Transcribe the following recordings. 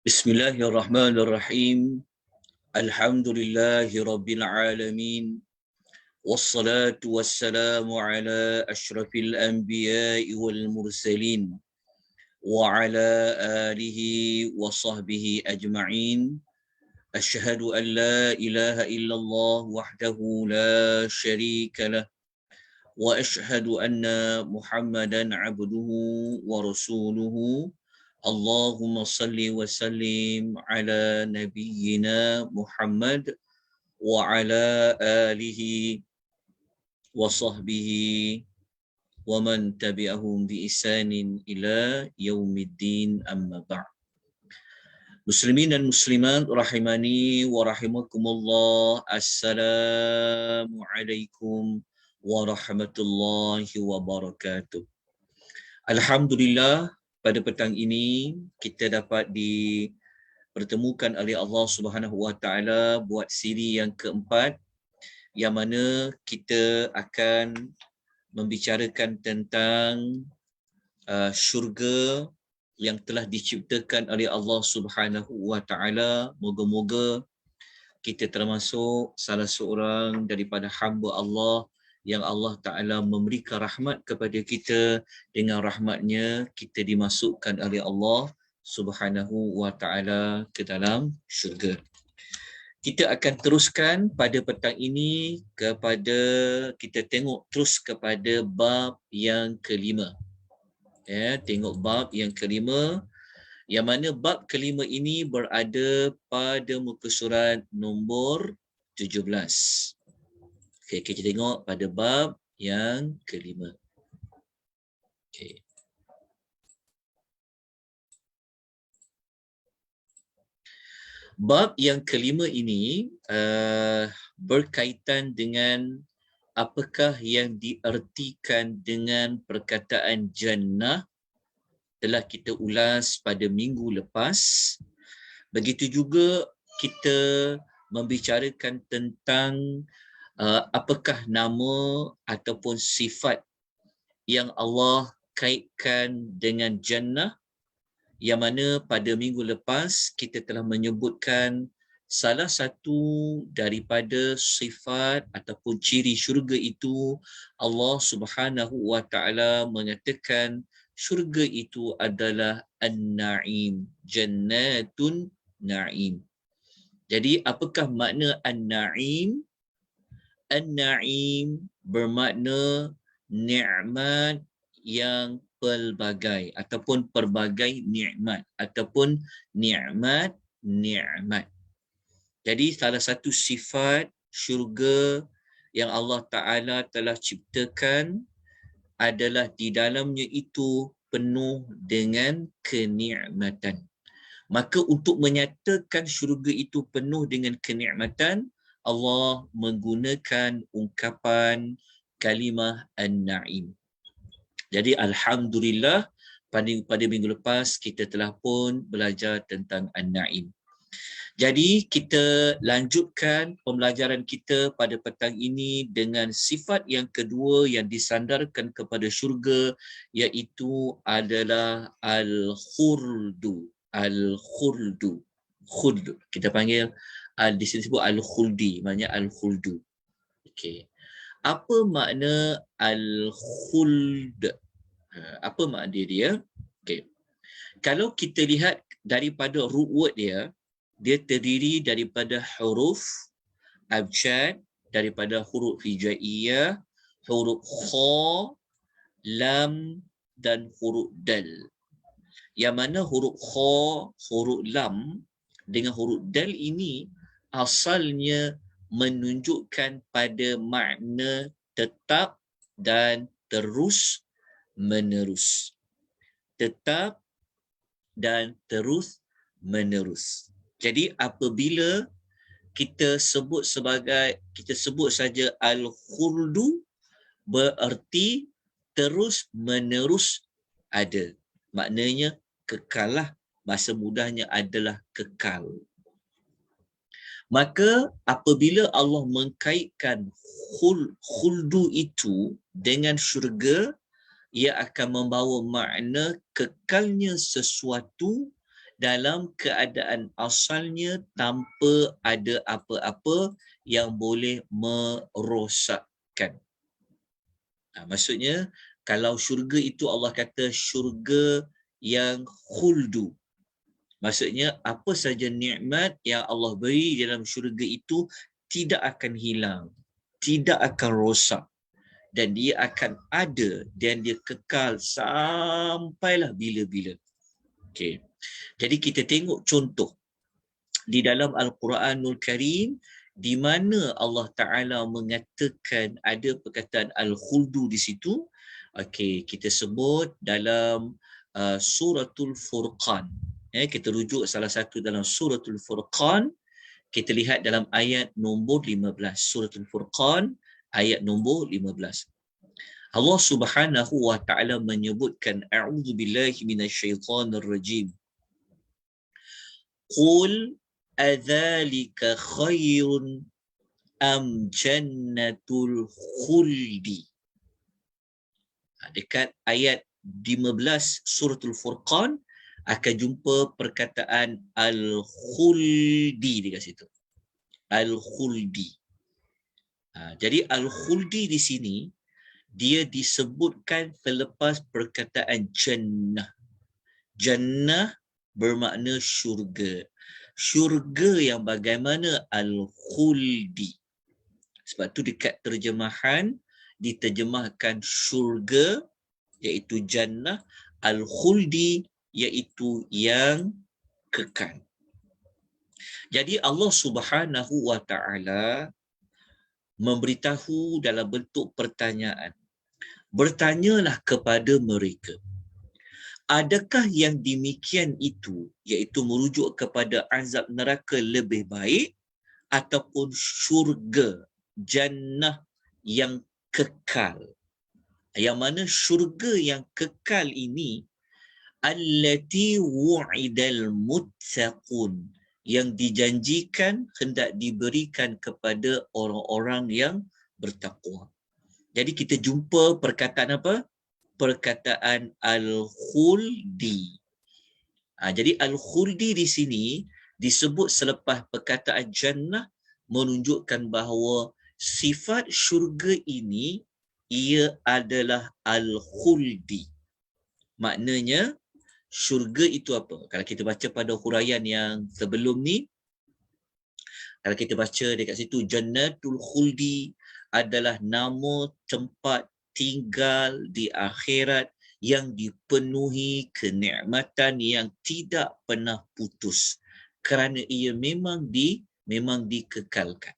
Bismillahirrahmanirrahim. Alhamdulillahi rabbil alamin. Wassalatu wassalamu ala asyrafil anbiya'i wal mursalin wa ala alihi wa sahbihi ajma'in. Asyhadu an la ilaha illallah wahdahu la syarika lah wa asyhadu anna Muhammadan abduhu wa rasuluhu. Allahumma salli wa sallim ala nabiyyina Muhammad wa ala alihi wa sahbihi wa man tabi'ahum bi ihsanin ila yaumiddin, amma ba'd. Muslimin dan muslimat rahimani wa rahimakumullah. Assalamualaikum warahmatullahi wabarakatuh. Alhamdulillah, pada petang ini kita dapat dipertemukan oleh Allah Subhanahu Wa Taala buat siri yang keempat, yang mana kita akan membicarakan tentang syurga yang telah diciptakan oleh Allah Subhanahu Wa Taala. Moga-moga kita termasuk salah seorang daripada hamba Allah yang Allah Ta'ala memberikan rahmat kepada kita. Dengan rahmatnya kita dimasukkan oleh Allah Subhanahu Wa Ta'ala ke dalam syurga. Kita akan teruskan pada petang ini kita tengok terus kepada bab yang kelima. Tengok bab yang kelima, yang mana bab kelima ini berada pada muka surat nombor 17. Okay, kita tengok pada bab yang kelima. Okay. Bab yang kelima ini berkaitan dengan apakah yang diartikan dengan perkataan jannah. Telah kita ulas pada minggu lepas. Begitu juga kita membicarakan tentang apakah nama ataupun sifat yang Allah kaitkan dengan jannah, yang mana pada minggu lepas kita telah menyebutkan salah satu daripada sifat ataupun ciri syurga itu, Allah Subhanahu Wa Taala mengatakan syurga itu adalah an-na'im, jannatun na'im. Jadi apakah makna an-na'im? An-na'im bermakna nikmat yang pelbagai ataupun pelbagai nikmat ataupun nikmat. Jadi salah satu sifat syurga yang Allah Ta'ala telah ciptakan adalah di dalamnya itu penuh dengan kenikmatan. Maka untuk menyatakan syurga itu penuh dengan kenikmatan, Allah menggunakan ungkapan kalimah an-na'im. Jadi alhamdulillah, pada minggu lepas kita telah pun belajar tentang an-na'im. Jadi kita lanjutkan pembelajaran kita pada petang ini dengan sifat yang kedua yang disandarkan kepada syurga, iaitu adalah al-khuldu. Al-khuldu. Khuld. Kita panggil di sini sebut al-khuldi, maknanya al-khuldu. Okey. Apa makna al-khuld? Apa makna dia? Okey. Kalau kita lihat daripada root word dia terdiri daripada huruf abjad, daripada huruf hijaiyah, huruf kha, lam dan huruf dal. Yang mana huruf kha, huruf lam dengan huruf dal ini asalnya menunjukkan pada makna tetap dan terus menerus. Tetap dan terus menerus. Jadi apabila kita sebut saja al-khuldu, berarti terus menerus ada. Maknanya kekalah, bahasa mudahnya adalah kekal. Maka apabila Allah mengkaitkan khuldu itu dengan syurga, ia akan membawa makna kekalnya sesuatu dalam keadaan asalnya tanpa ada apa-apa yang boleh merosakkan. Maksudnya, kalau syurga itu Allah kata syurga yang khuldu. Maksudnya, apa saja nikmat yang Allah beri dalam syurga itu tidak akan hilang, tidak akan rosak. Dan dia akan ada dan dia kekal sampailah bila-bila. Okay. Jadi kita tengok contoh di dalam Al-Quranul Karim di mana Allah Ta'ala mengatakan ada perkataan Al-Khuldu di situ. Okey, kita sebut dalam Suratul Furqan. Kita rujuk salah satu dalam Suratul Furqan. Kita lihat dalam ayat nombor 15. Suratul Furqan ayat nombor 15. Allah Subhanahu wa taala menyebutkan a'udzubillahi minasyaitonir rajim. Qul adzalika khairun am jannatul khuldi. Dekat ayat 15 suratul Furqan akan jumpa perkataan al-khuldi dekat situ. Al-khuldi. Jadi al-khuldi di sini dia disebutkan selepas perkataan jannah. Jannah bermakna syurga. Syurga yang bagaimana al-khuldi. Sebab tu dekat terjemahan diterjemahkan syurga iaitu jannah, al-khuldi iaitu yang kekal. Jadi Allah Subhanahu wa taala memberitahu dalam bentuk pertanyaan. Bertanyalah kepada mereka, adakah yang demikian itu, iaitu merujuk kepada azab neraka lebih baik ataupun syurga, jannah yang kekal? Yang mana syurga yang kekal ini allati wu'idal muttaqun, yang dijanjikan hendak diberikan kepada orang-orang yang bertakwa. Jadi kita jumpa perkataan apa? Perkataan al-khuldi. Jadi al-khuldi di sini disebut selepas perkataan jannah, menunjukkan bahawa sifat syurga ini ia adalah al-khuldi. Maknanya syurga itu apa? Kalau kita baca pada huraian yang sebelum ni, kalau kita baca dekat situ, Jannatul Khuldi adalah nama tempat tinggal di akhirat yang dipenuhi kenikmatan yang tidak pernah putus kerana ia memang dikekalkan.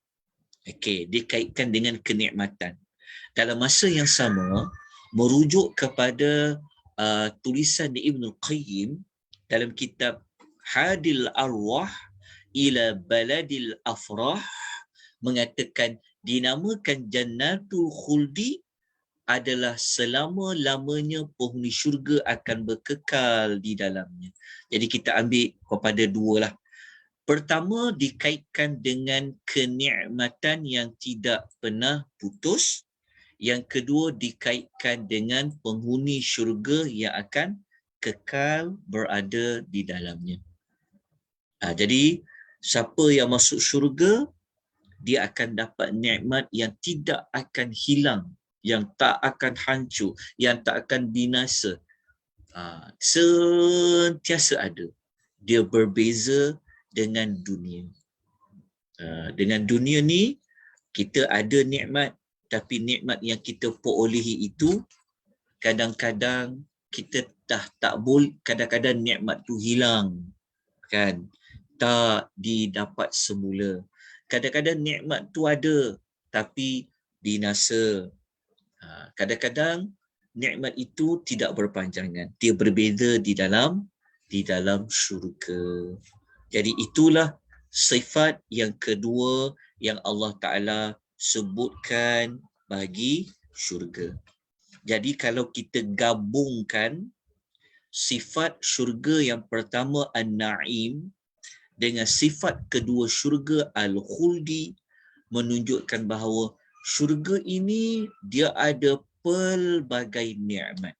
Okey, dikaitkan dengan kenikmatan. Dalam masa yang sama, merujuk kepada tulisan Ibnul Qayyim dalam kitab Hadil Arwah ila Baladil Afrah, mengatakan dinamakan Jannatul Khuldi adalah selama-lamanya penghuni syurga akan berkekal di dalamnya. Jadi kita ambil kepada dua lah. Pertama, dikaitkan dengan kenikmatan yang tidak pernah putus. Yang kedua, dikaitkan dengan penghuni syurga yang akan kekal berada di dalamnya. Jadi, siapa yang masuk syurga, dia akan dapat nikmat yang tidak akan hilang, yang tak akan hancur, yang tak akan binasa. Sentiasa ada. Dia berbeza dengan dunia. Dengan dunia ni, kita ada nikmat, tapi nikmat yang kita perolehi itu kadang-kadang kita dah tak boleh, kadang-kadang nikmat tu hilang, kan, tak didapat semula. Kadang-kadang nikmat tu ada tapi binasa. Kadang-kadang nikmat itu tidak berpanjangan, dia berbeza di dalam syurga. Jadi itulah sifat yang kedua yang Allah Ta'ala sebutkan bagi syurga. Jadi kalau kita gabungkan sifat syurga yang pertama An-Na'im dengan sifat kedua syurga Al-Khuldi, menunjukkan bahawa syurga ini dia ada pelbagai nikmat.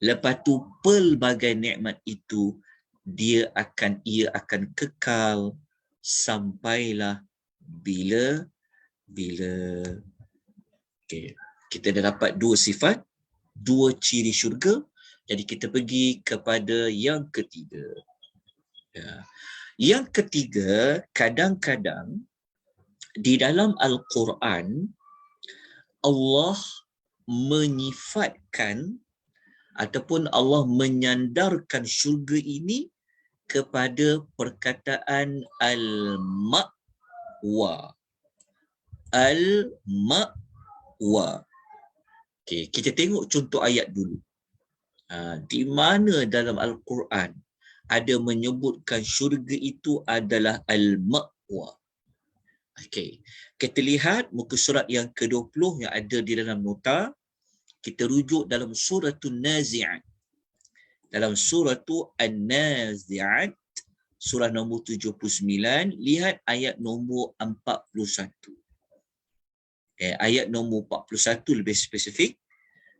Lepas tu pelbagai nikmat itu ia akan kekal sampailah bila. Okay. Kita dah dapat dua sifat, dua ciri syurga. Jadi kita pergi kepada yang ketiga. Ya. Yang ketiga, kadang-kadang di dalam Al-Quran Allah menyifatkan ataupun Allah menyandarkan syurga ini kepada perkataan al-ma'wa. Al-ma'wa. Okay, kita tengok contoh ayat dulu. Di mana dalam Al-Quran ada menyebutkan syurga itu adalah al-ma'wa. Okay, kita lihat muka surat yang ke-20 yang ada di dalam nota. Kita rujuk dalam suratul Nazi'at. Dalam suratul An-Nazi'at, surah nombor 79, lihat ayat nombor 41. Ayat nombor 41 lebih spesifik,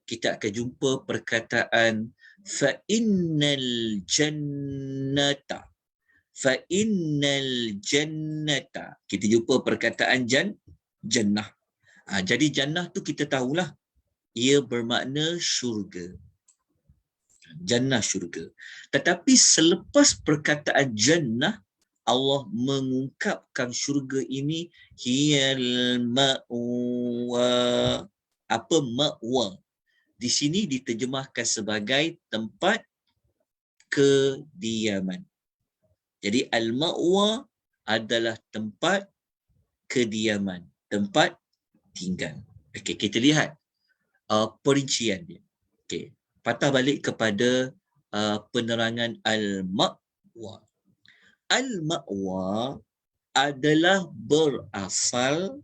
kita akan jumpa perkataan fa'innal jannata. Fa'innal jannata. Kita jumpa perkataan jannah. Jadi jannah tu kita tahulah, ia bermakna syurga. Jannah syurga. Tetapi selepas perkataan jannah, Allah mengungkapkan syurga ini hiyal ma'wa. Apa ma'wa? Di sini diterjemahkan sebagai tempat kediaman. Jadi al-ma'wa adalah tempat kediaman, tempat tinggal. Okey, kita lihat perincian dia. Okey, patah balik kepada penerangan al-ma'wa. Al-ma'wa adalah berasal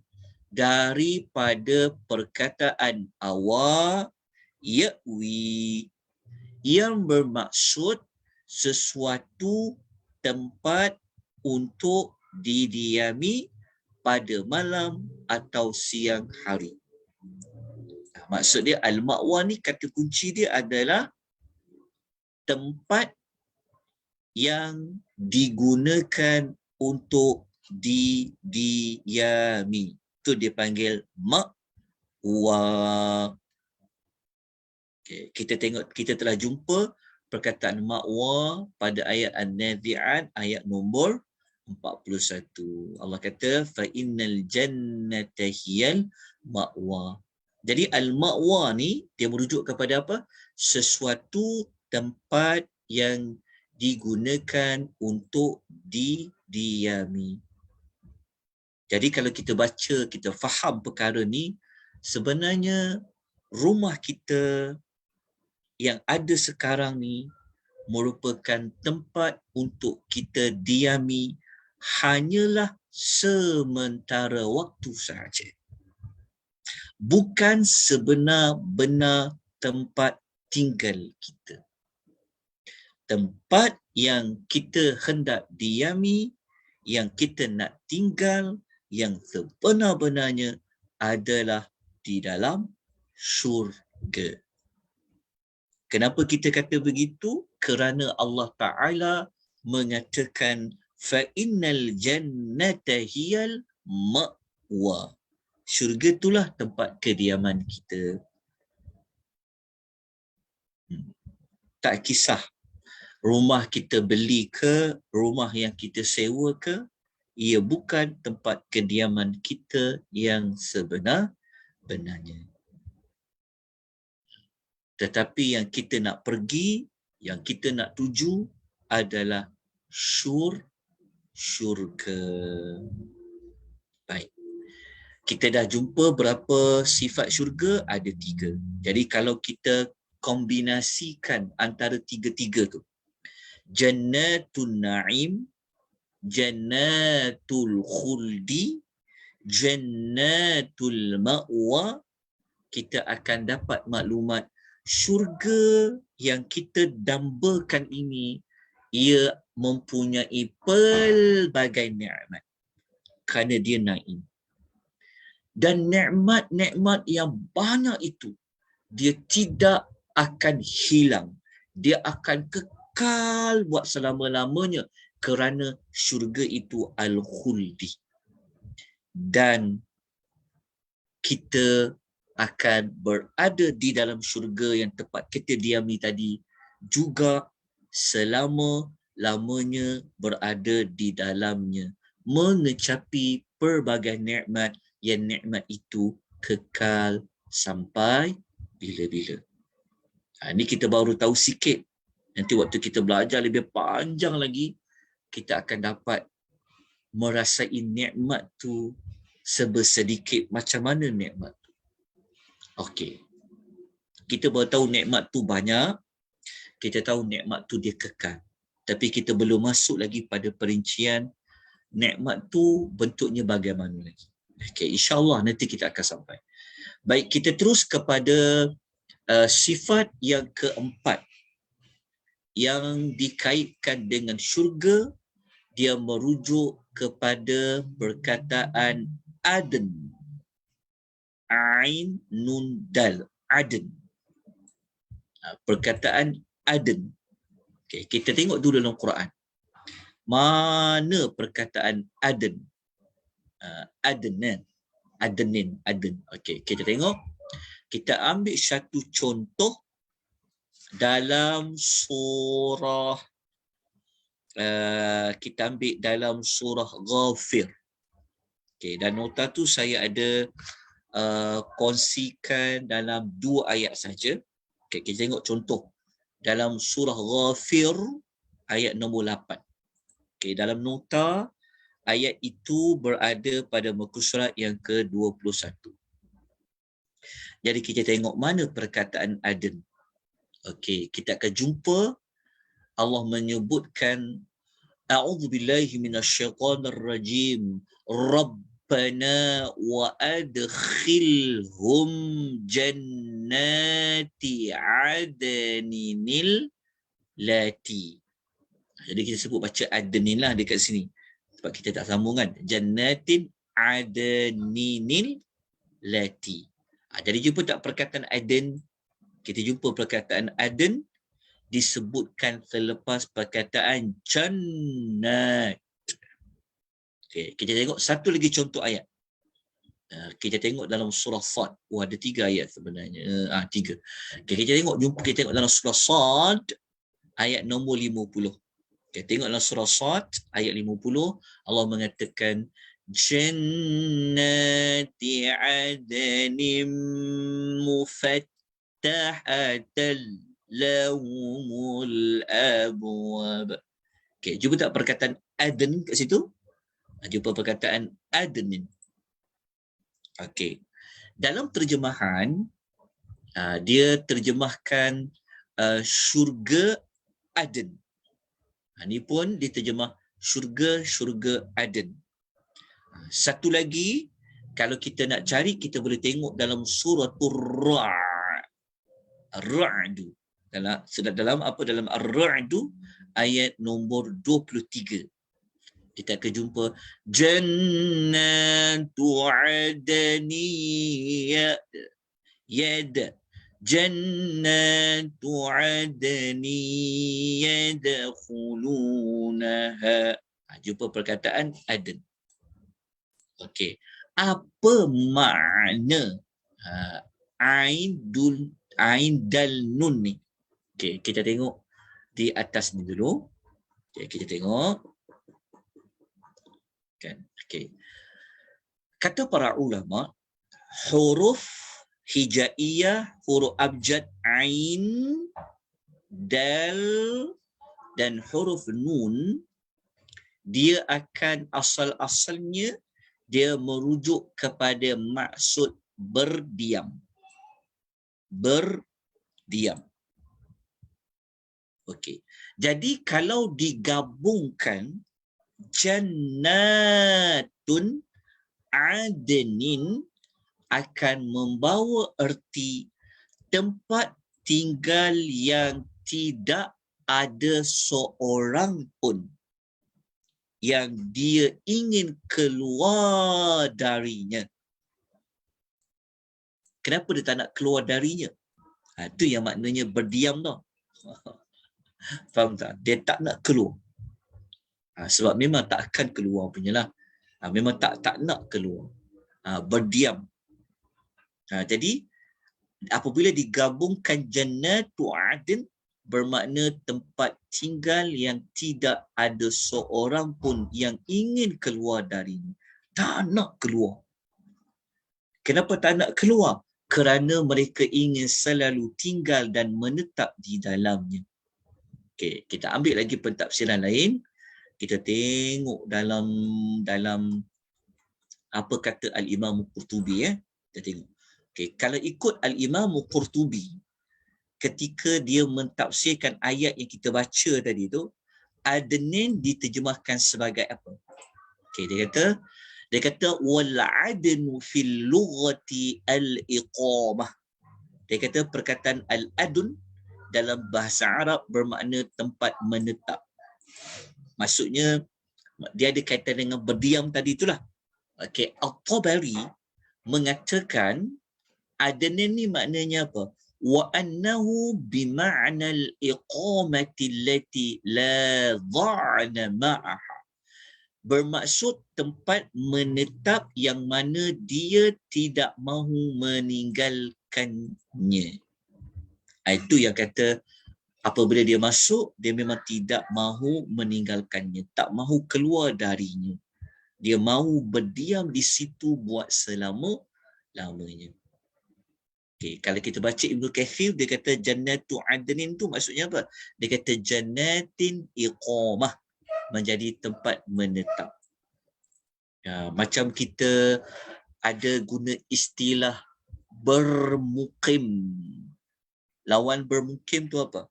daripada perkataan awa ya'wi yang bermaksud sesuatu tempat untuk didiami pada malam atau siang hari. Maksud dia al-ma'wa ni, kata kunci dia adalah tempat yang digunakan untuk didiami. Itu dia panggil ma'wa. Okay, kita telah jumpa perkataan ma'wa pada ayat An-Nazi'at ayat nombor 41. Allah kata fa innal jannata hiyal ma'wa. Jadi al-ma'wa ni dia merujuk kepada apa? Sesuatu tempat yang digunakan untuk didiami. Jadi kalau kita baca, kita faham perkara ni, sebenarnya rumah kita yang ada sekarang ni merupakan tempat untuk kita diami hanyalah sementara waktu sahaja. Bukan sebenar-benar tempat tinggal kita. Tempat yang kita hendak diami, yang kita nak tinggal, yang sebenar-benarnya adalah di dalam syurga. Kenapa kita kata begitu? Kerana Allah Ta'ala mengatakan fa'innal jannata hiyal ma'wa. Syurga itulah tempat kediaman kita. Tak kisah rumah kita beli ke, rumah yang kita sewa ke, ia bukan tempat kediaman kita yang sebenar-benarnya. Tetapi yang kita nak pergi, yang kita nak tuju adalah syurga. Baik. Kita dah jumpa berapa sifat syurga? Ada 3. Jadi kalau kita kombinasikan antara 3-3 tu, Jannatun Na'im, Jannatul Khuldi, Jannatul Ma'wa, kita akan dapat maklumat syurga yang kita dambakan ini, ia mempunyai pelbagai nikmat kerana dia naim. Dan nikmat-nikmat yang banyak itu, dia tidak akan hilang. Dia akan kekal buat selama-lamanya kerana syurga itu al-khuldi. Dan kita akan berada di dalam syurga yang tempat kita diami tadi juga selama-lamanya berada di dalamnya, mengecapi pelbagai nikmat yang nikmat itu kekal sampai bila-bila. Ini kita baru tahu sikit. Nanti waktu kita belajar lebih panjang lagi, kita akan dapat merasai nikmat tu sebersedikit macam mana nikmat tu. Okey. Kita baru tahu nikmat tu banyak, kita tahu nikmat tu dia kekal. Tapi kita belum masuk lagi pada perincian nikmat tu bentuknya bagaimana lagi. Okey, insya-Allah nanti kita akan sampai. Baik, kita terus kepada sifat yang keempat yang dikaitkan dengan syurga. Dia merujuk kepada perkataan Aden. Ain nun dal, Aden. Perkataan Aden. Okay, kita tengok dulu dalam Quran. Mana perkataan Aden? Adenan. Adenin, Aden. Okey, kita tengok. Kita ambil satu contoh dalam surah kita ambil dalam surah Ghafir. Okay, dan nota tu saya ada kongsikan dalam 2 ayat saja. Okay, kita tengok contoh dalam surah Ghafir ayat nombor 8. Okay, dalam nota ayat itu berada pada muka surat yang ke-21. Jadi kita tengok mana perkataan Aden. Okey, kita akan jumpa Allah menyebutkan a'udzubillahi minasyaitonir rajim. Rabbana wa adkhilhum jannati adninil lati. Jadi kita sebut baca adnin lah dekat sini. Sebab kita tak sambung kan. Jannatin adninil lati. Jadi jumpa tak perkataan Aden? Kita jumpa perkataan Aden disebutkan selepas perkataan jannat. Okay, kita tengok satu lagi contoh ayat. Kita tengok dalam surah Sad. Ada 3 ayat sebenarnya. 3. Okay, kita tengok dalam surah Sad ayat nombor 50. Okay, tengok dalam surah Sad ayat 50. Allah mengatakan jannati adnin mufattahatan lahumul abwab. Okey, jumpa tak perkataan adn kat situ? Jumpa perkataan adnin. Okey. Dalam terjemahan dia terjemahkan syurga Aden. Ini pun diterjemah syurga Aden. Satu lagi, kalau kita nak cari, kita boleh tengok dalam suratul Ra'du. Dalam Ar-Ra'du ayat nombor 23. Kita akan jumpa jannatu adaniyat yad jannatu adaniyat yadkhulunaha. Jumpa perkataan Aden. Okey. Apa makna ain dal nun ni? Okey, kita tengok di atas ni dulu. Okey, kita tengok. Kan? Okey. Kata para ulama, huruf hijaiyah, huruf abjad ain, dal dan huruf nun, dia akan asal-asalnya dia merujuk kepada maksud berdiam. Berdiam. Okey. Jadi kalau digabungkan jannatun adnin akan membawa erti tempat tinggal yang tidak ada seorang pun yang dia ingin keluar darinya. Kenapa dia tak nak keluar darinya? Itu yang maknanya berdiam tau. Faham tak? Dia tak nak keluar. Sebab memang tak akan keluar punya lah. Memang tak nak keluar. Berdiam. Jadi apabila digabungkan jannatu adn bermakna tempat tinggal yang tidak ada seorang pun yang ingin keluar darinya. Tak nak keluar. Kenapa tak nak keluar? Kerana mereka ingin selalu tinggal dan menetap di dalamnya. Okey, kita ambil lagi pentafsiran lain. Kita tengok dalam apa kata Al-Imam Qurtubi. Kita tengok. Okey, kalau ikut Al-Imam Qurtubi, ketika dia mentafsirkan ayat yang kita baca tadi tu, adnin diterjemahkan sebagai apa? Okey, dia kata wal adnu fil lughati al iqamah. Dia kata perkataan al adun dalam bahasa Arab bermakna tempat menetap. Maksudnya dia ada kaitan dengan berdiam tadi itulah. Okey, At-Tabari mengatakan adnan ni maknanya apa? Wa annahu bima'na al-iqamati allati la dha'na ma'aha. Bermaksud tempat menetap yang mana dia tidak mahu meninggalkannya. Itu yang kata apabila dia masuk, dia memang tidak mahu meninggalkannya, tak mahu keluar darinya. Dia mahu berdiam di situ buat selama-lamanya. Okay, kalau kita baca Ibnu Kathir, dia kata jannatu adnin tu maksudnya apa? Dia kata jannatin iqamah, menjadi tempat menetap. Macam kita ada guna istilah bermukim. Lawan bermukim tu apa?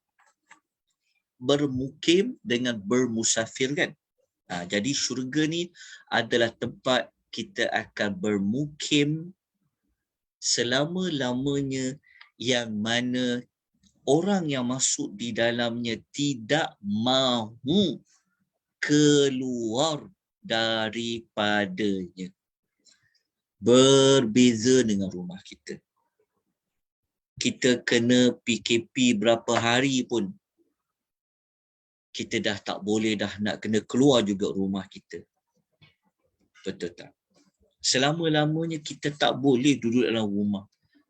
Bermukim dengan bermusafir kan? Jadi syurga ni adalah tempat kita akan bermukim selama-lamanya, yang mana orang yang masuk di dalamnya tidak mahu keluar daripadanya. Berbeza dengan rumah kita. Kita kena PKP berapa hari pun, kita dah tak boleh dah nak kena keluar juga rumah kita. Betul tak? Selama-lamanya kita tak boleh duduk dalam rumah.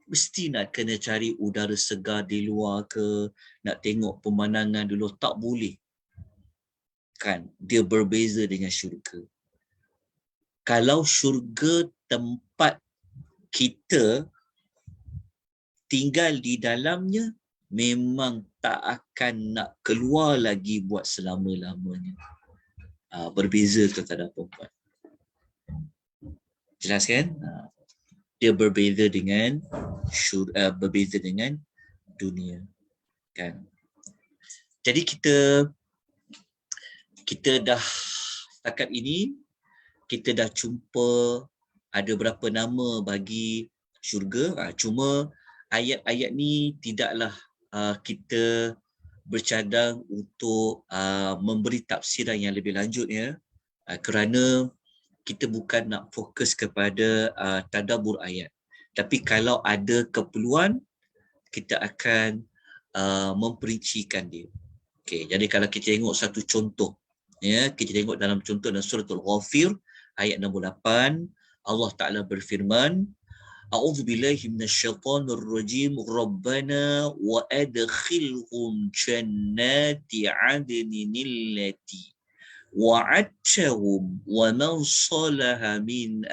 Mesti nak kena cari udara segar di luar ke, nak tengok pemandangan dulu, tak boleh. Kan, dia berbeza dengan syurga. Kalau syurga tempat kita tinggal di dalamnya, memang tak akan nak keluar lagi buat selama-lamanya. Berbeza tuan-tuan dan puan-puan. Jelas kan? Dia berbeza dengan berbeza dengan dunia. Kan? Jadi kita dah setakat ini kita dah jumpa ada berapa nama bagi syurga. Cuma ayat-ayat ni tidaklah kita bercadang untuk memberi tafsiran yang lebih lanjut ya. Kerana kita bukan nak fokus kepada tadabbur ayat. Tapi kalau ada keperluan, kita akan memperincikan dia. Okey, jadi kalau kita tengok satu contoh, ya, kita tengok dalam contoh dalam suratul Ghafir ayat 68, Allah Taala berfirman, A'udzubillahi minasyaitonir rajim, Rabbana wa adkhilhum jannati 'adnin allati wa'adtahum wa man salaha min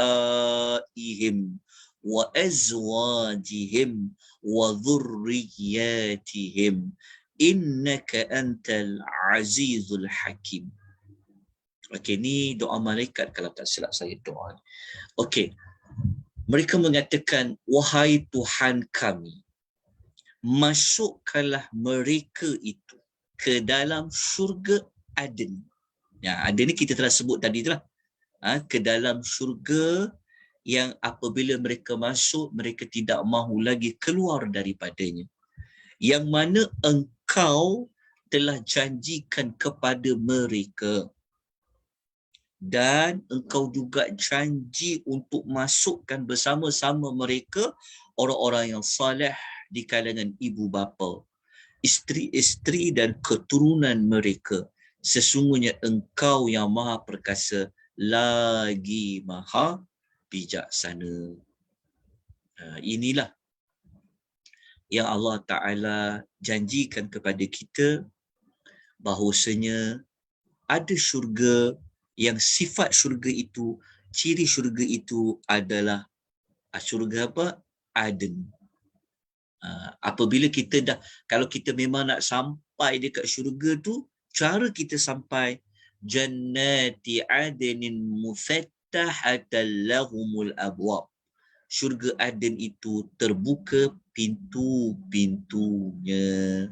abaihim wa azwajihim wa dhurriyyatihim innaka antal azizul hakim. Okey, ni doa malaikat kalau tak silap saya doa. Okey. Mereka mengatakan, wahai Tuhan kami, masukkanlah mereka itu ke dalam syurga Aden. Ya, Aden ni kita telah sebut tadi itulah. Ke dalam syurga yang apabila mereka masuk, mereka tidak mahu lagi keluar daripadanya. Yang mana engkau telah janjikan kepada mereka. Dan engkau juga janji untuk masukkan bersama-sama mereka orang-orang yang saleh di kalangan ibu bapa, isteri-isteri dan keturunan mereka. Sesungguhnya engkau yang maha perkasa lagi maha bijaksana. Inilah yang Allah Ta'ala janjikan kepada kita, bahawasanya ada syurga yang sifat syurga itu, ciri syurga itu adalah syurga apa? Aden. Apabila kita dah, kalau kita memang nak sampai dekat syurga tu, cara kita sampai, jannati adnin mufattahatan lahumul abwab. Syurga Aden itu terbuka pintu-pintunya.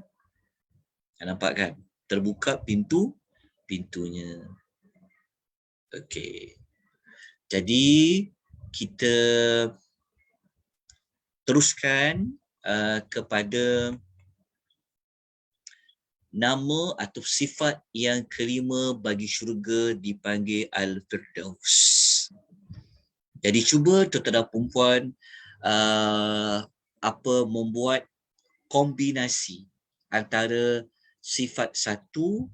Nampak kan? Terbuka pintu-pintunya. Okey. Jadi kita teruskan kepada nama atau sifat yang kelima bagi syurga, dipanggil Al-Firdaus. Jadi cuba tuan-tuan dan puan membuat kombinasi antara sifat satu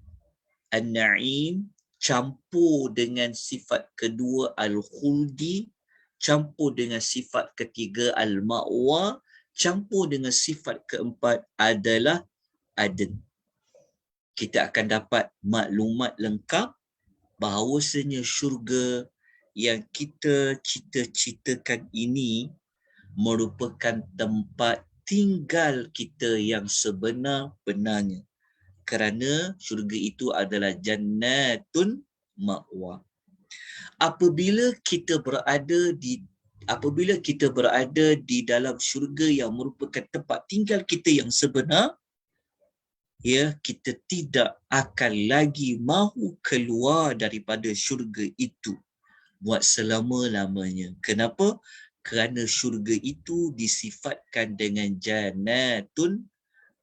An-Na'im campur dengan sifat kedua Al-Khuldi, campur dengan sifat ketiga Al-Ma'wa, campur dengan sifat keempat adalah Aden. Kita akan dapat maklumat lengkap bahawasanya syurga yang kita cita-citakan ini merupakan tempat tinggal kita yang sebenar-benarnya. Kerana syurga itu adalah jannatun ma'wa. Apabila kita berada di dalam syurga yang merupakan tempat tinggal kita yang sebenar, ya, kita tidak akan lagi mahu keluar daripada syurga itu buat selama-lamanya. Kenapa? Kerana syurga itu disifatkan dengan jannatun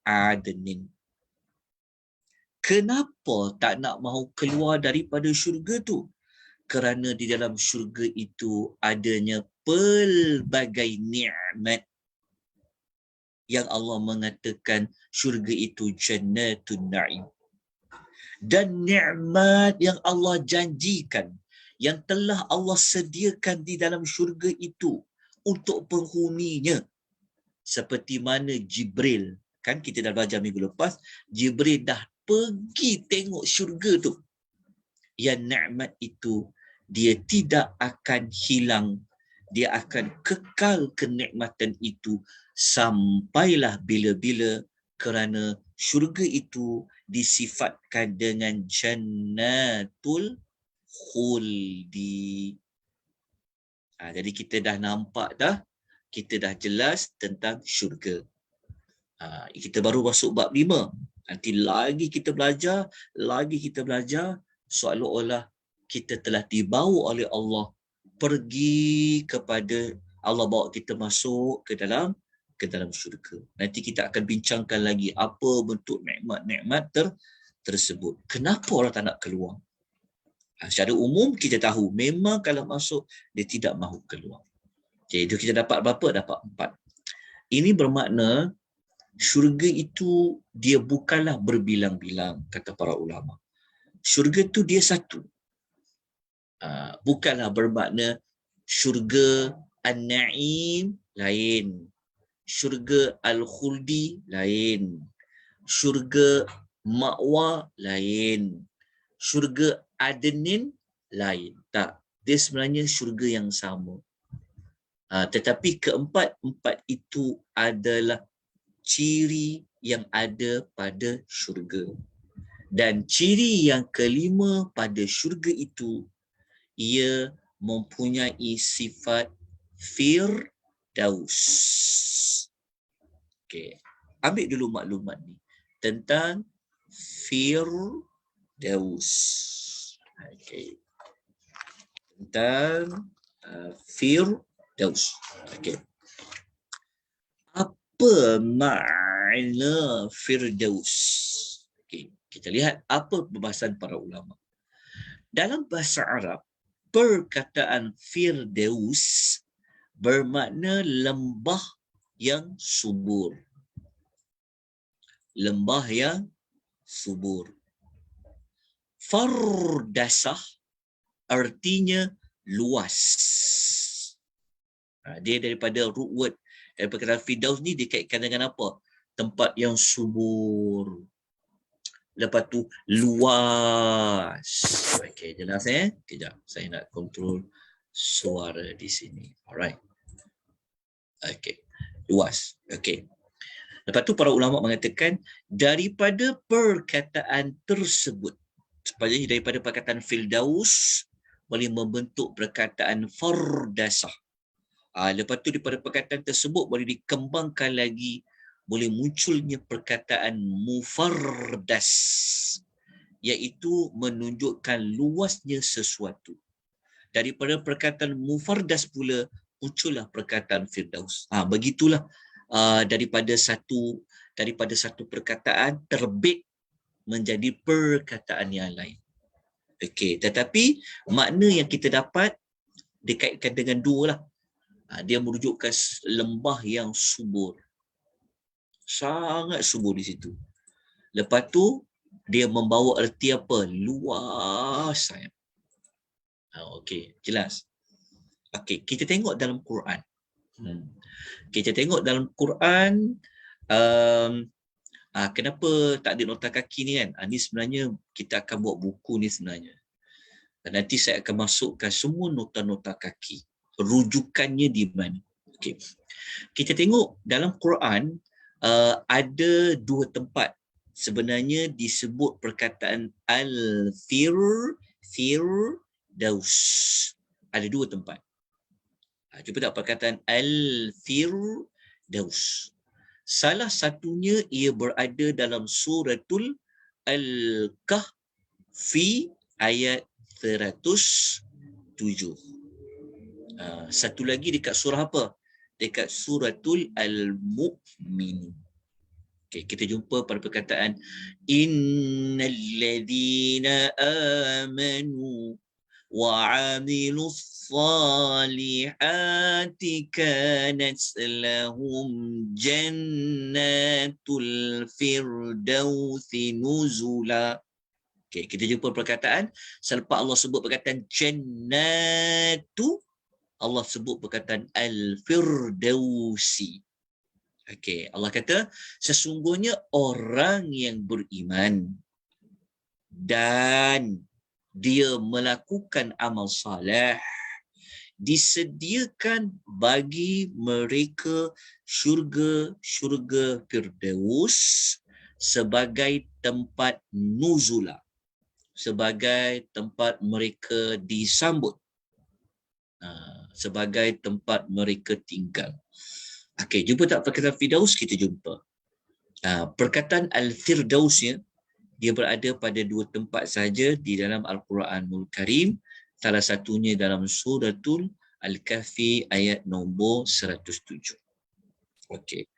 adnin. Kenapa tak nak mahu keluar daripada syurga tu? Kerana di dalam syurga itu adanya pelbagai nikmat yang Allah mengatakan syurga itu jannatun na'im. Dan nikmat yang Allah janjikan, yang telah Allah sediakan di dalam syurga itu untuk penghuninya. Seperti mana Jibril, kan kita dah belajar minggu lepas, Jibril dah pergi tengok syurga tu. Yang nikmat itu, dia tidak akan hilang. Dia akan kekal kenikmatan itu sampailah bila-bila, kerana syurga itu disifatkan dengan jannatul khuldi. Jadi kita dah nampak dah, kita dah jelas tentang syurga. Kita baru masuk bab 5. Nanti lagi kita belajar, seolah-olah kita telah dibawa oleh Allah pergi kepada Allah, bawa kita masuk ke dalam syurga. Nanti kita akan bincangkan lagi apa bentuk nikmat-nikmat tersebut. Kenapa orang tak nak keluar? Secara umum kita tahu memang kalau masuk dia tidak mahu keluar. Jadi itu kita dapat berapa? Dapat 4. Ini bermakna syurga itu dia bukanlah berbilang-bilang, kata para ulama. Syurga itu dia satu. Bukanlah bermakna syurga An-Na'im lain, syurga Al-Khuldi lain, syurga Ma'wa lain, syurga Adnin lain. Tak, dia sebenarnya syurga yang sama. Tetapi keempat itu adalah ciri yang ada pada syurga. Dan ciri yang kelima pada syurga itu, ia mempunyai sifat firdaus. Okey, ambil dulu maklumat ni tentang firdaus. Okey, tentang firdaus. Okey, apa makna firdaus? Okey, kita lihat apa perbahasan para ulama. Dalam bahasa Arab, perkataan firdaus bermakna lembah yang subur. lembah yang subur. Fardasah artinya luas. Dia daripada root word, daripada kata Firdaus ni dikaitkan dengan apa? Tempat yang subur. Lepas tu luas. Okey, jelas Kejap, saya nak kontrol suara di sini. Alright. Okey, luas. Okey. Lepas tu para ulama mengatakan daripada perkataan tersebut, sebenarnya daripada perkataan Firdaus boleh membentuk perkataan Fardasah. Lepas tu daripada perkataan tersebut boleh dikembangkan lagi, boleh munculnya perkataan Mufardas, iaitu menunjukkan luasnya sesuatu. Daripada perkataan Mufardas pula muncullah perkataan Firdaus. Begitulah daripada satu perkataan terbit menjadi perkataan yang lain. Okey, tetapi makna yang kita dapat dikaitkan dengan dua lah. Dia merujukkan lembah yang subur. Sangat subur di situ. Lepas tu dia membawa erti apa? Luas sangat. Okey, jelas. Okey, kita tengok dalam Quran. Kita tengok dalam Quran, kenapa tak ada nota kaki ni kan? Ni sebenarnya kita akan buat buku ni sebenarnya. Dan nanti saya akan masukkan semua nota-nota kaki. Rujukannya di mana. Okay. Kita tengok dalam Quran, ada dua tempat sebenarnya disebut perkataan Al-Firdaus. Ada dua tempat. Cuba tak perkataan Al-Firdaus. Salah satunya ia berada dalam suratul Al-Kahfi ayat 107. Satu lagi dekat surah apa? Dekat suratul Al-Mu'min. Okay, kita jumpa pada perkataan innal ladzina amanu wa 'amilus salihati kanat lahum jannatul firdausi nuzula. Okay, kita jumpa perkataan selepas Allah sebut perkataan jannatu, Allah sebut perkataan al-firdausi. Okey, Allah kata sesungguhnya orang yang beriman dan dia melakukan amal saleh, disediakan bagi mereka syurga-syurga Firdaus sebagai tempat nuzula, sebagai tempat mereka disambut, sebagai tempat mereka tinggal. Okey, jumpa tak perkataan Firdaus? Kita jumpa. Perkataan Al-Firdausnya, dia berada pada dua tempat saja di dalam Al-Quranul Karim. Salah satunya dalam suratul Al-Kahfi ayat nombor 107. Okey.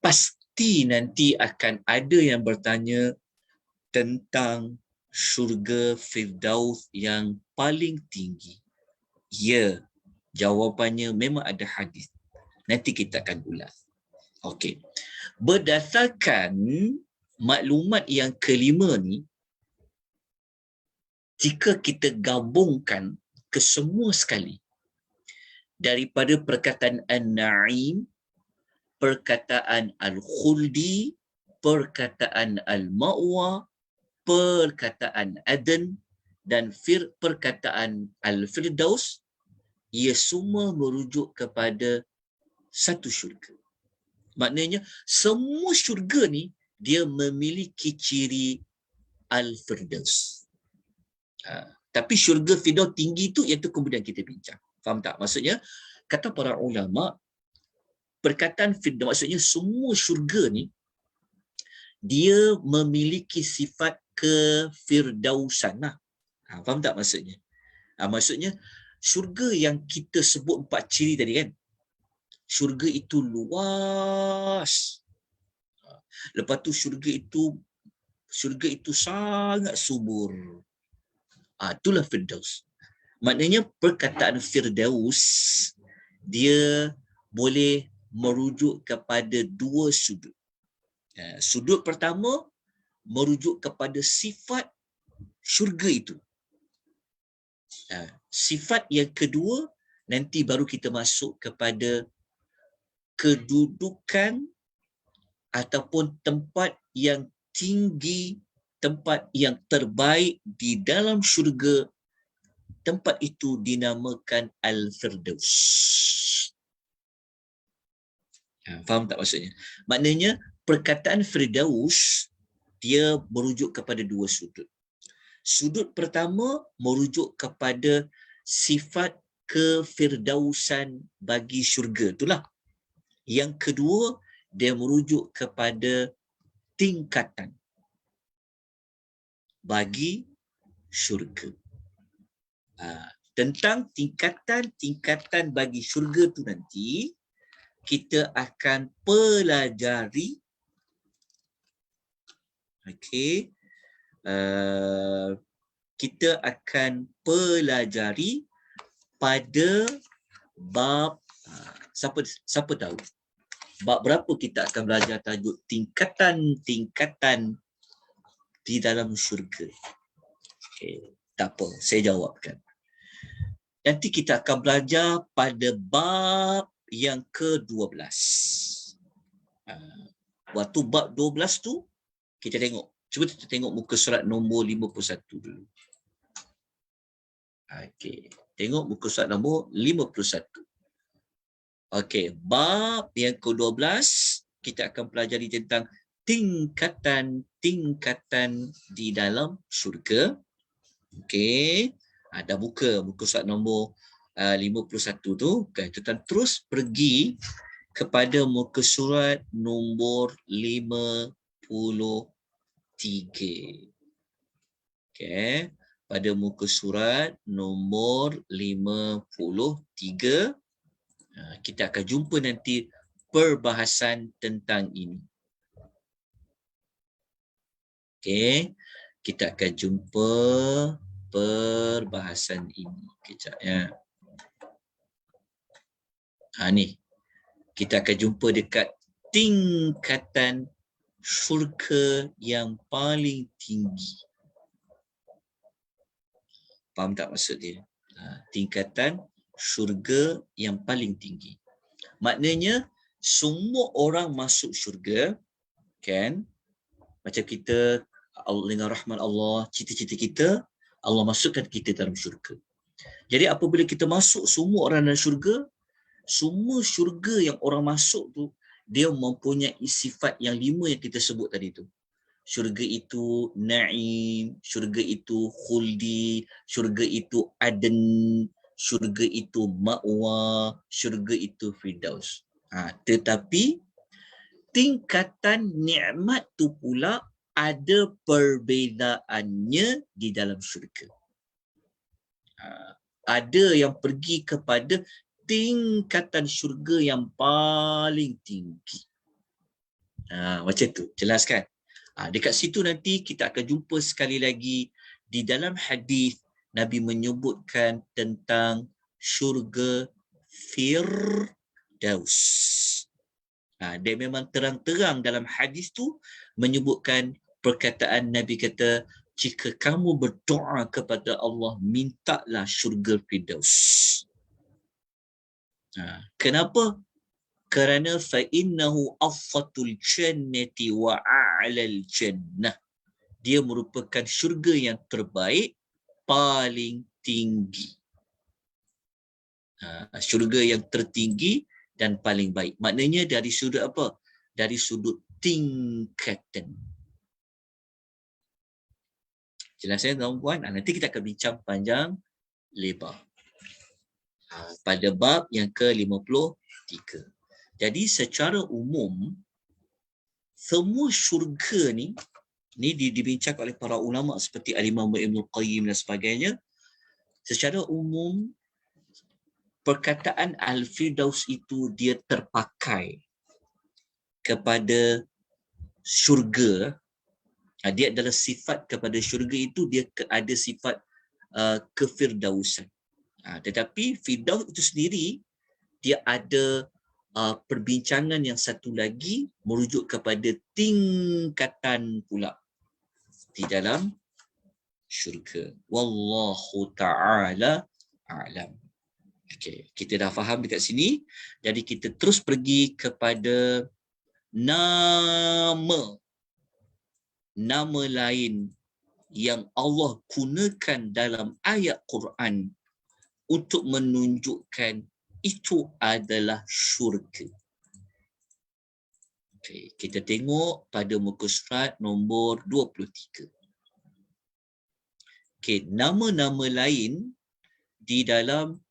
Pasti nanti akan ada yang bertanya tentang syurga Firdaus yang paling tinggi. Ya, jawapannya memang ada hadis. Nanti kita akan ulas. Okey. Berdasarkan maklumat yang kelima ni, jika kita gabungkan ke semua sekali, daripada perkataan An-Na'im, perkataan Al-Khuldi, perkataan Al-Ma'wa, perkataan Aden, dan perkataan Al-Firdaus, ia semua merujuk kepada satu syurga. Maknanya semua syurga ni dia memiliki ciri Al-Firdaus. Tapi syurga Firdaus tinggi tu iaitu kemudian kita bincang. Faham tak? Maksudnya kata para ulama, perkataan Firdaus maksudnya semua syurga ni dia memiliki sifat kefirdausan lah. Faham tak maksudnya? Maksudnya syurga yang kita sebut 4 ciri tadi kan, syurga itu luas. Lepas tu syurga itu sangat subur. Itulah Firdaus. Maknanya perkataan Firdaus dia boleh merujuk kepada dua sudut. Sudut pertama merujuk kepada sifat syurga itu. Sifat yang kedua nanti baru kita masuk kepada kedudukan ataupun tempat yang tinggi, tempat yang terbaik di dalam syurga. Tempat itu dinamakan Al-Firdaus. Faham tak maksudnya? Maknanya perkataan Firdaus dia merujuk kepada dua sudut. Sudut pertama merujuk kepada sifat kefirdausan bagi syurga. Itulah. Yang kedua, dia merujuk kepada tingkatan bagi syurga. Tentang tingkatan bagi syurga tu nanti kita akan pelajari. Kita akan pelajari pada bab siapa tahu bab berapa kita akan belajar tajuk tingkatan di dalam syurga. Tak apa, saya jawabkan. Nanti kita akan belajar pada bab yang ke-12. Waktu bab 12 tu kita tengok. Cuba kita tengok muka surat nombor 51 dulu. Tengok muka surat nombor 51. Bab yang ke-12 kita akan pelajari tentang tingkatan di dalam syurga. Dah buka muka surat nombor 51 tu. Tuan terus pergi kepada muka surat nombor 53. Pada muka surat nombor 53 kita akan jumpa nanti perbahasan tentang ini. Kita akan jumpa perbahasan ini. Kejap ya. Ni. Kita akan jumpa dekat tingkatan syurga yang paling tinggi. Faham tak maksud dia? Tingkatan syurga yang paling tinggi. Maknanya semua orang masuk syurga, kan? Macam kita dengan rahmat Allah, cita-cita kita Allah masukkan kita dalam syurga. Jadi apabila kita masuk semua orang dalam syurga, semua syurga yang orang masuk tu dia mempunyai sifat yang 5 yang kita sebut tadi tu. Syurga itu na'im, syurga itu khuldi, syurga itu aden, syurga itu ma'wa, syurga itu firdaus. Tetapi tingkatan nikmat tu pula ada perbezaannya di dalam syurga. Ada yang pergi kepada tingkatan syurga yang paling tinggi. Macam tu, jelaskan. Dekat situ nanti kita akan jumpa sekali lagi di dalam hadis Nabi menyebutkan tentang syurga Firdaus. Dia memang terang-terang dalam hadis tu menyebutkan perkataan Nabi kata, jika kamu berdoa kepada Allah, mintalah syurga Firdaus. Kenapa? Kerana fa'innahu affatul jannati wa a'lal jannah. Dia merupakan syurga yang terbaik, paling tinggi. Syurga yang tertinggi dan paling baik. Maknanya dari sudut apa? Dari sudut tingkatan. Jelas ya tuan-puan? Nanti kita akan bincang panjang lebar. Pada bab yang ke-53. Jadi secara umum, semua syurga ni dibincang oleh para ulama seperti Al-Imam Ibnul Qayyim dan sebagainya. Secara umum, perkataan Al-Firdaus itu dia terpakai kepada syurga. Dia adalah sifat kepada syurga itu, dia ada sifat kefirdausan. Tetapi Firdaus itu sendiri dia ada perbincangan yang satu lagi merujuk kepada tingkatan pula di dalam syurga. Wallahu ta'ala a'lam. Okey, kita dah faham dekat sini. Jadi kita terus pergi kepada nama lain yang Allah gunakan dalam ayat Quran untuk menunjukkan itu adalah syurga. Okey, kita tengok pada muka surat nombor 23. Okey, nama-nama lain di dalam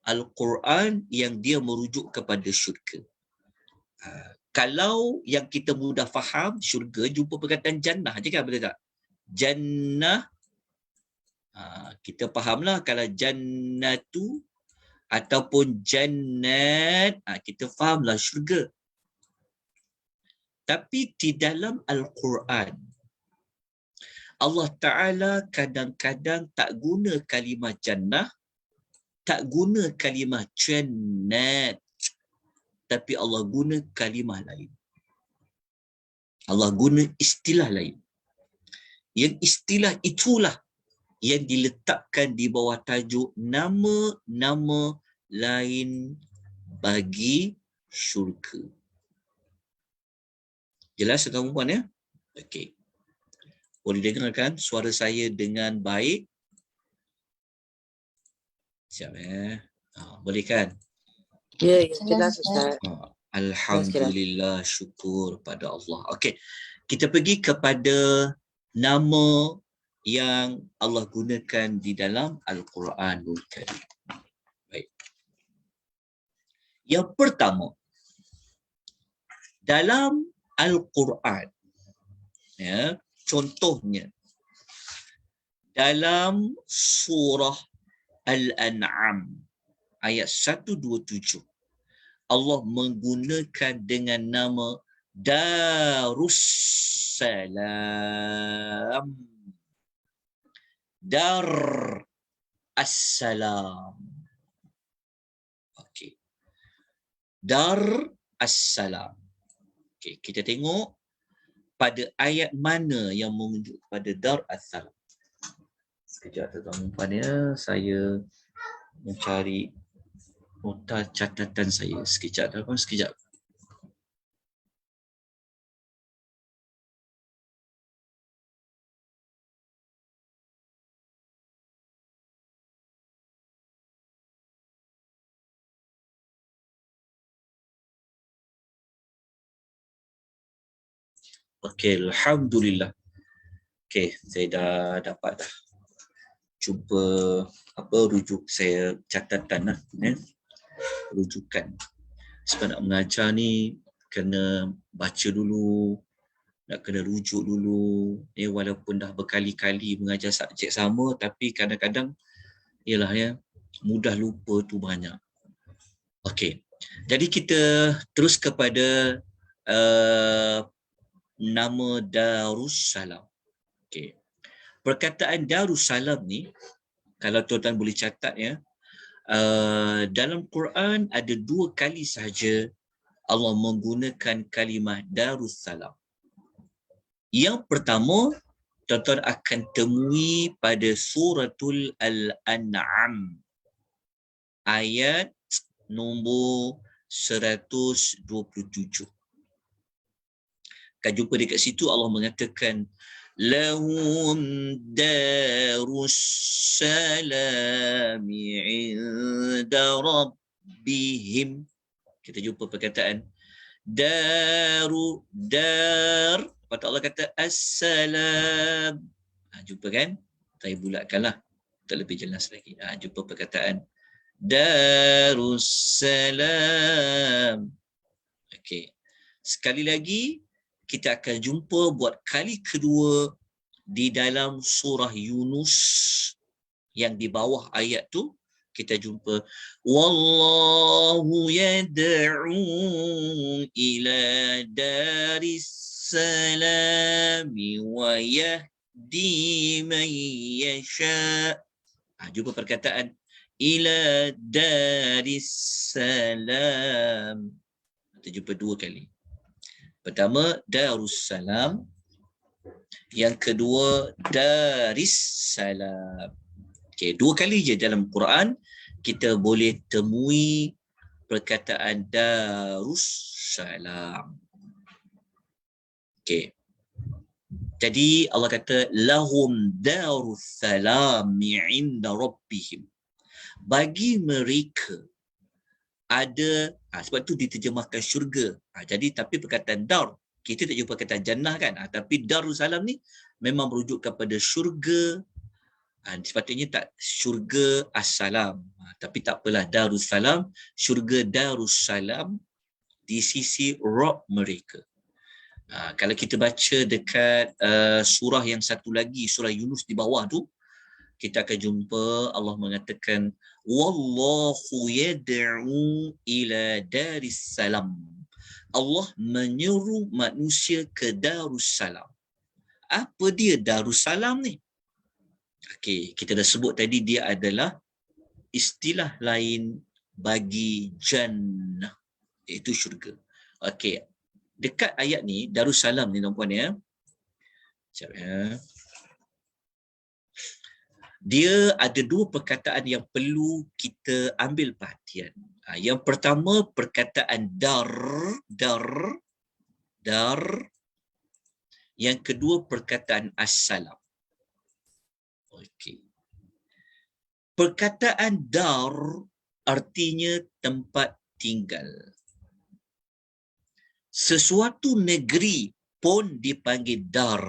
Al-Quran yang dia merujuk kepada syurga. Kalau yang kita mudah faham syurga, jumpa perkataan jannah je kan, betul tak? Jannah, kita fahamlah kalau jannatu ataupun jannat, kita fahamlah syurga. Tapi di dalam Al-Quran, Allah Ta'ala kadang-kadang tak guna kalimah jannah, tak guna kalimah jannat, tapi Allah guna kalimah lain. Allah guna istilah lain. Yang istilah itulah yang diletakkan di bawah tajuk nama-nama lain bagi syurga. Jelas tuan-tuan puan ya? Okey. Boleh dengarkan suara saya dengan baik? Siap ya? Boleh kan? Ya, jelas Ustaz. Alhamdulillah, syukur pada Allah. Okey. Kita pergi kepada nama yang Allah gunakan di dalam Al-Quranul Karim. Baik. Yang pertama, dalam Al-Quran, ya, contohnya dalam surah Al-An'am ayat 127, Allah menggunakan dengan nama Darussalam. Dar as-salam. Okey. Dar as-salam. Okey, kita tengok pada ayat mana yang menunjuk pada dar as-salam. Sekejap tuan-tuan ya, saya mencari nota catatan saya. Sekejap tuan-tuan, sekejap. Okey, alhamdulillah. Okey, saya dah dapat dah. Cuba rujuk saya catatan lah, ya. Rujukan. Sebab nak mengajar ni kena baca dulu, nak kena rujuk dulu. Walaupun dah berkali-kali mengajar subjek sama, tapi kadang-kadang ialah ya, mudah lupa tu banyak. Okey. Jadi kita terus kepada nama Darussalam. Okey. Perkataan Darussalam ni, kalau tuan-tuan boleh catat ya, dalam Quran ada 2 kali sahaja Allah menggunakan kalimah Darussalam. Yang pertama, tuan-tuan akan temui pada suratul Al-An'am ayat nombor 127. Kan jumpa dekat situ Allah mengatakan lahum darussalami inda rabbihim. Kita jumpa perkataan dar. Lepas Allah kata assalam. Jumpa kan? Saya bulatkanlah untuk lebih jelas lagi. Jumpa perkataan Darussalam. Okey. Sekali lagi kita akan jumpa buat kali kedua di dalam surah Yunus yang di bawah ayat tu. Kita jumpa wallahu yad'u ila daris salami wa yahdi man yasha. Jumpa perkataan ila daris salam. Terjumpa 2 kali. Pertama, Darussalam. Yang kedua, Darissalam. Okey, 2 kali je dalam Quran kita boleh temui perkataan Darussalam. Okey. Jadi Allah kata lahum darussalami 'inda rabbihim. Bagi mereka ada sebab tu diterjemahkan syurga. Jadi tapi perkataan dar kita tak jumpa perkataan jannah kan. Tapi Darussalam ni memang merujuk kepada syurga. Sepatutnya tak syurga assalam. Tapi tak apalah, Darussalam, syurga Darussalam di sisi Rabb mereka. Kalau kita baca dekat surah yang satu lagi, surah Yunus di bawah tu, kita akan jumpa Allah mengatakan wallahu yad'u ila darissalam. Allah menyeru manusia ke Darussalam. Apa dia Darussalam ni? Okey, kita dah sebut tadi dia adalah istilah lain bagi jannah, iaitu syurga. Okey, dekat ayat ni Darussalam ni tuan-puan ya. Sekejap ya. Dia ada 2 perkataan yang perlu kita ambil perhatian. Yang pertama perkataan dar. Yang kedua perkataan assalam. Okey. Perkataan dar artinya tempat tinggal. Sesuatu negeri pun dipanggil dar.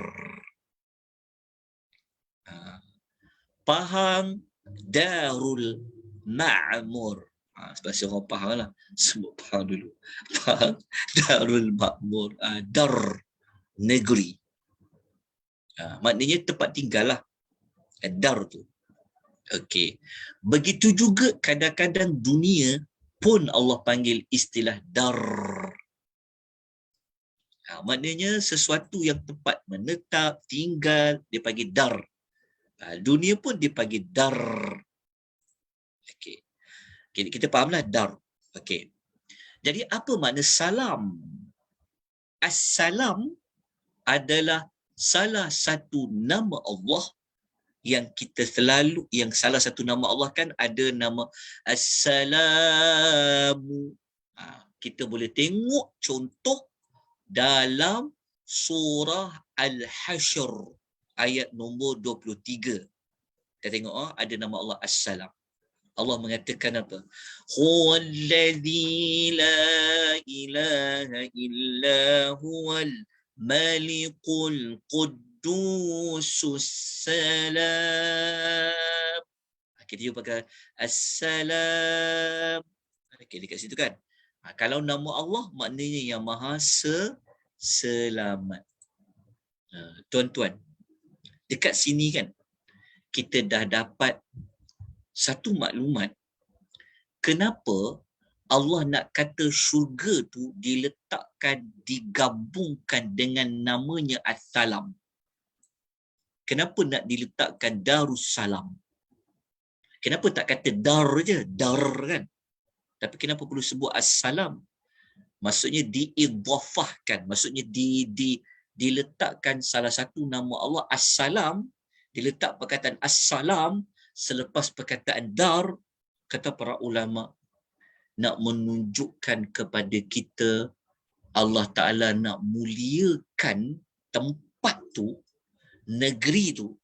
Pahang Darul Ma'mur. Sebab orang Pahang lah. Sebut Pahang dulu. Pahang Darul Ma'mur. Dar, negeri. Maknanya tempat tinggal lah. Dar tu. Okey. Begitu juga kadang-kadang dunia pun Allah panggil istilah dar. Maknanya sesuatu yang tempat menetap, tinggal, dia panggil dar. Dunia pun dipanggil dar. Okey. Kita fahamlah dar. Okey. Jadi apa makna salam? Assalam adalah salah satu nama Allah yang kita selalu, yang salah satu nama Allah kan ada nama Assalamu. Kita boleh tengok contoh dalam surah Al-Hashr ayat nombor 23. Kita tengok ada nama Allah As-Salam. Allah mengatakan apa? Huwallazi la ilaha illa huwal malikul quddusus salam. Kita jumpa pakai As-Salam. Okey, dekat situ kan. Kalau nama Allah maknanya yang maha selamat. Tuan-tuan, dekat sini kan kita dah dapat satu maklumat kenapa Allah nak kata syurga tu diletakkan, digabungkan dengan namanya As-Salam. Kenapa nak diletakkan Darussalam? Kenapa tak kata dar je, dar kan? Tapi kenapa perlu sebut As-Salam? Maksudnya diidhafahkan, maksudnya diletakkan salah satu nama Allah As-Salam, diletak perkataan As-Salam selepas perkataan dar. Kata para ulama, nak menunjukkan kepada kita Allah Ta'ala nak muliakan tempat tu, negeri tu.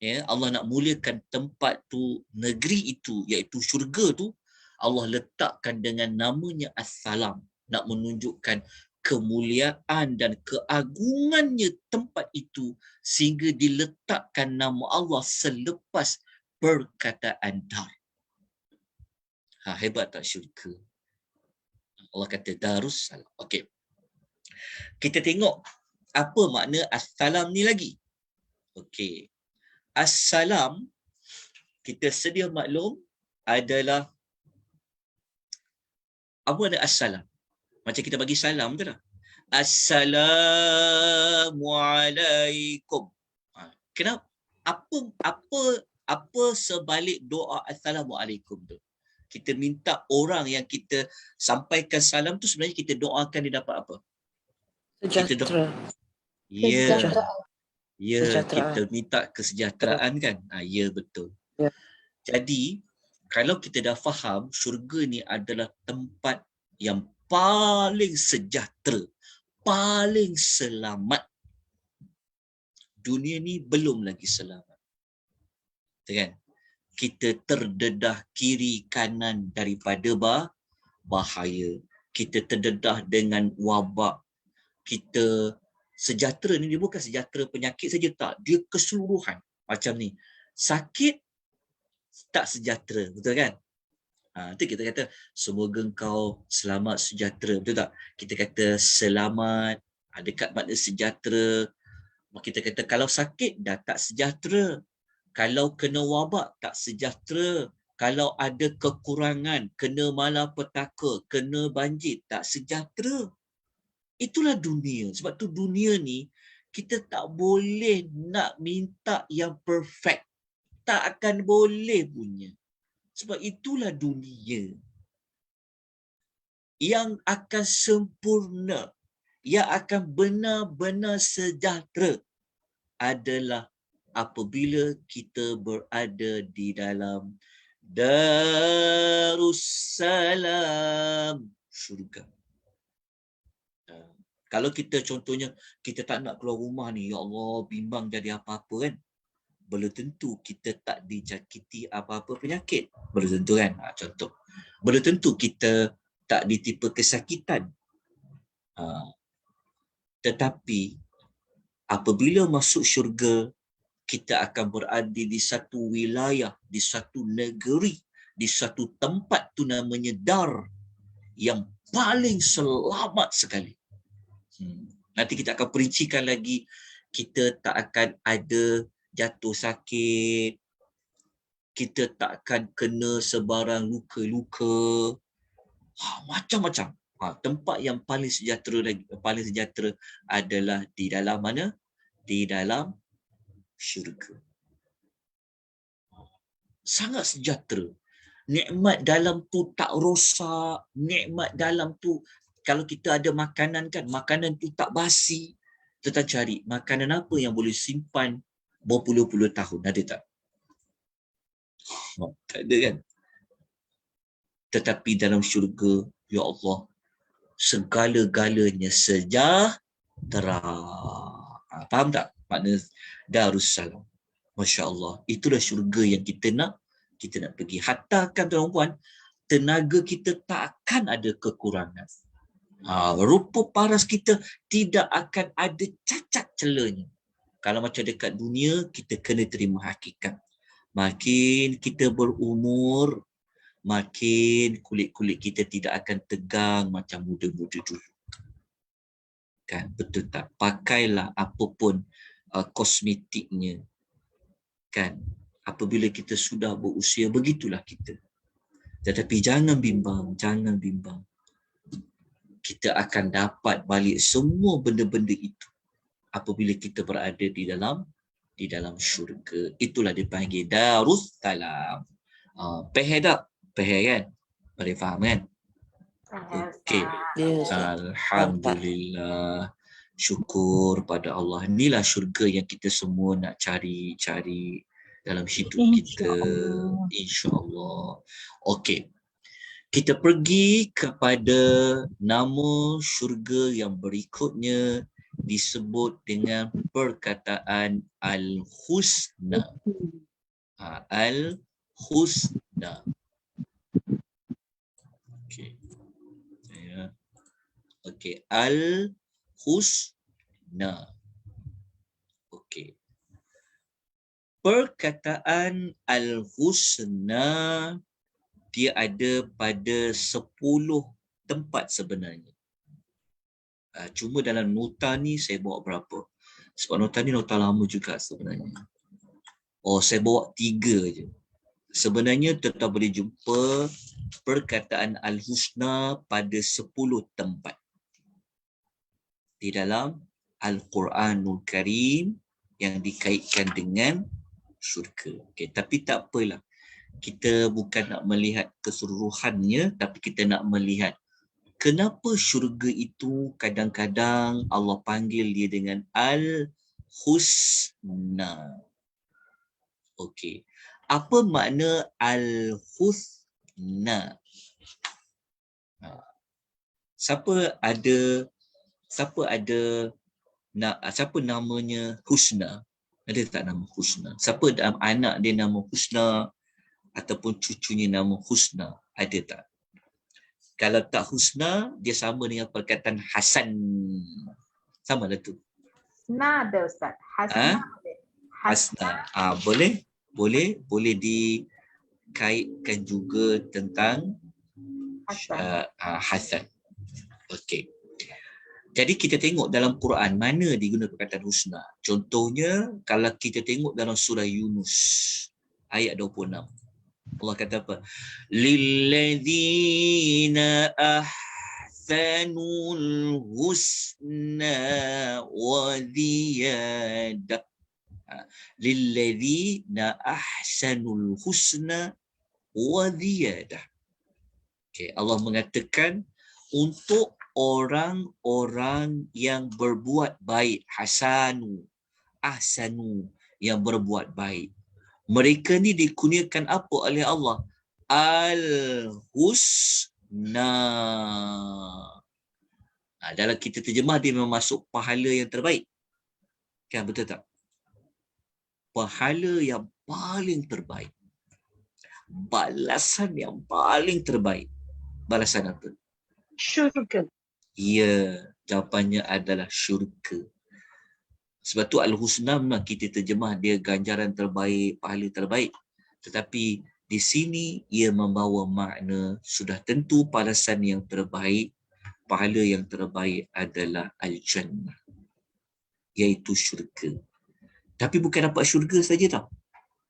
Ya, Allah nak muliakan tempat tu, negeri itu, iaitu syurga tu. Allah letakkan dengan namanya As-Salam, nak menunjukkan kemuliaan dan keagungannya tempat itu sehingga diletakkan nama Allah selepas perkataan dar. Hebat tak syurga? Allah kata Darussalam. Okey. Kita tengok apa makna As-Salam ni lagi. Okey. As-Salam, kita sedia maklum adalah apa makna As-Salam? Macam kita bagi salam tu lah. Assalamualaikum. Kenapa? Apa sebalik doa Assalamualaikum tu? Kita minta orang yang kita sampaikan salam tu sebenarnya kita doakan dia dapat apa? Sejahtera. Ya, Kesejahteraan. kita minta kesejahteraan kan? Ya, betul. Ya. Jadi, kalau kita dah faham syurga ni adalah tempat yang paling sejahtera, paling selamat. Dunia ni belum lagi selamat. Kan? Kita terdedah kiri kanan daripada bahaya. Kita terdedah dengan wabak. Kita sejahtera ni dia bukan sejahtera penyakit saja, tak. Dia keseluruhan. Macam ni. Sakit tak sejahtera, betul kan? Itu kita kata semoga engkau selamat sejahtera, betul tak? Kita kata selamat, dekat makna sejahtera. Kita kata kalau sakit dah tak sejahtera. Kalau kena wabak tak sejahtera. Kalau ada kekurangan, kena malapetaka, kena banjir, tak sejahtera. Itulah dunia. Sebab tu dunia ni kita tak boleh nak minta yang perfect. Tak akan boleh punya. Sebab itulah dunia yang akan sempurna, yang akan benar-benar sejahtera adalah apabila kita berada di dalam Darussalam, syurga. Kalau kita contohnya, kita tak nak keluar rumah ni, ya Allah, bimbang jadi apa-apa kan. Belum tentu kita tak dijangkiti apa-apa penyakit. Belum tentu kan, contoh. Belum tentu kita tak ditipu kesakitan. Tetapi, apabila masuk syurga, kita akan berada di satu wilayah, di satu negeri, di satu tempat tu namanya Dar, yang paling selamat sekali. Nanti kita akan perincikan lagi, kita tak akan ada jatuh sakit, kita tak akan kena sebarang luka-luka, macam-macam. Tempat yang paling sejahtera adalah di dalam mana? Di dalam syurga. Sangat sejahtera. Nikmat dalam tu tak rosak, nikmat dalam tu kalau kita ada makanan kan, makanan tu tak basi. Kita cari makanan apa yang boleh simpan berpuluh-puluh tahun, ada tak? Tak ada kan? Tetapi dalam syurga, ya Allah, segala-galanya sejahtera. Faham tak? Makna Darussalam. Masya Allah. Itulah syurga yang kita nak pergi. Hatta kan tuan-tuan, tenaga kita tak akan ada kekurangan. Rupa paras kita tidak akan ada cacat celanya. Kalau macam dekat dunia, kita kena terima hakikat. Makin kita berumur, makin kulit-kulit kita tidak akan tegang macam muda-muda dulu. Kan, betul tak? Pakailah apapun kosmetiknya. Kan, apabila kita sudah berusia, begitulah kita. Tetapi jangan bimbang, jangan bimbang. Kita akan dapat balik semua benda-benda itu apabila kita berada di dalam syurga. Itulah dipanggil Darussalam. Peher tak? Peher kan? Boleh faham kan? Okey. Alhamdulillah. Syukur pada Allah. Inilah syurga yang kita semua nak cari dalam hidup kita. InsyaAllah. Okey. Kita pergi kepada nama syurga yang berikutnya, disebut dengan perkataan Al-Husna. Al-Husna. Okey. Okey, Al-Husna. Okey. Perkataan Al-Husna dia ada pada 10 tempat sebenarnya. Cuma dalam nota ni saya bawa berapa? Sebab nota ni nota lama juga sebenarnya. Saya bawa 3 je. Sebenarnya tetap boleh jumpa perkataan Al-Husna pada 10 tempat di dalam Al-Quranul Karim yang dikaitkan dengan syurga. Tapi tak apalah. kita bukan nak melihat keseluruhannya, tapi kita nak melihat kenapa syurga itu kadang-kadang Allah panggil dia dengan Al-Husna. Okey. Apa makna Al-Husna? Siapa siapa namanya Husna? Ada tak nama Husna? Siapa anak dia nama Husna ataupun cucunya nama Husna? Ada tak? Kalau tak Husna, dia sama dengan perkataan Hasan. Sama lah tu. Hasna ada Ustaz. Hasna. Hasna. Boleh dikaitkan juga tentang Hasan. Okey. Jadi kita tengok dalam Quran mana digunakan perkataan husna. Contohnya kalau kita tengok dalam surah Yunus ayat 26. Allah kata apa? Lilladzina ahsanul husna wa ziyadah. Lilladzina ahsanul husna wa ziyadah. Okay, Allah mengatakan untuk orang-orang yang berbuat baik, ahsanu, yang berbuat baik. Mereka ni dikurniakan apa oleh Allah? Al-Husna. Dalam kita terjemah dia memang masuk pahala yang terbaik. Kan betul tak? Pahala yang paling terbaik. Balasan yang paling terbaik. Balasan apa? Syurga. Ya, jawapannya adalah syurga. Sebab tu Al-Husna memang kita terjemah dia ganjaran terbaik, pahala terbaik. Tetapi di sini ia membawa makna sudah tentu balasan yang terbaik, pahala yang terbaik adalah Al-Jannah, iaitu syurga. Tapi bukan dapat syurga saja tau.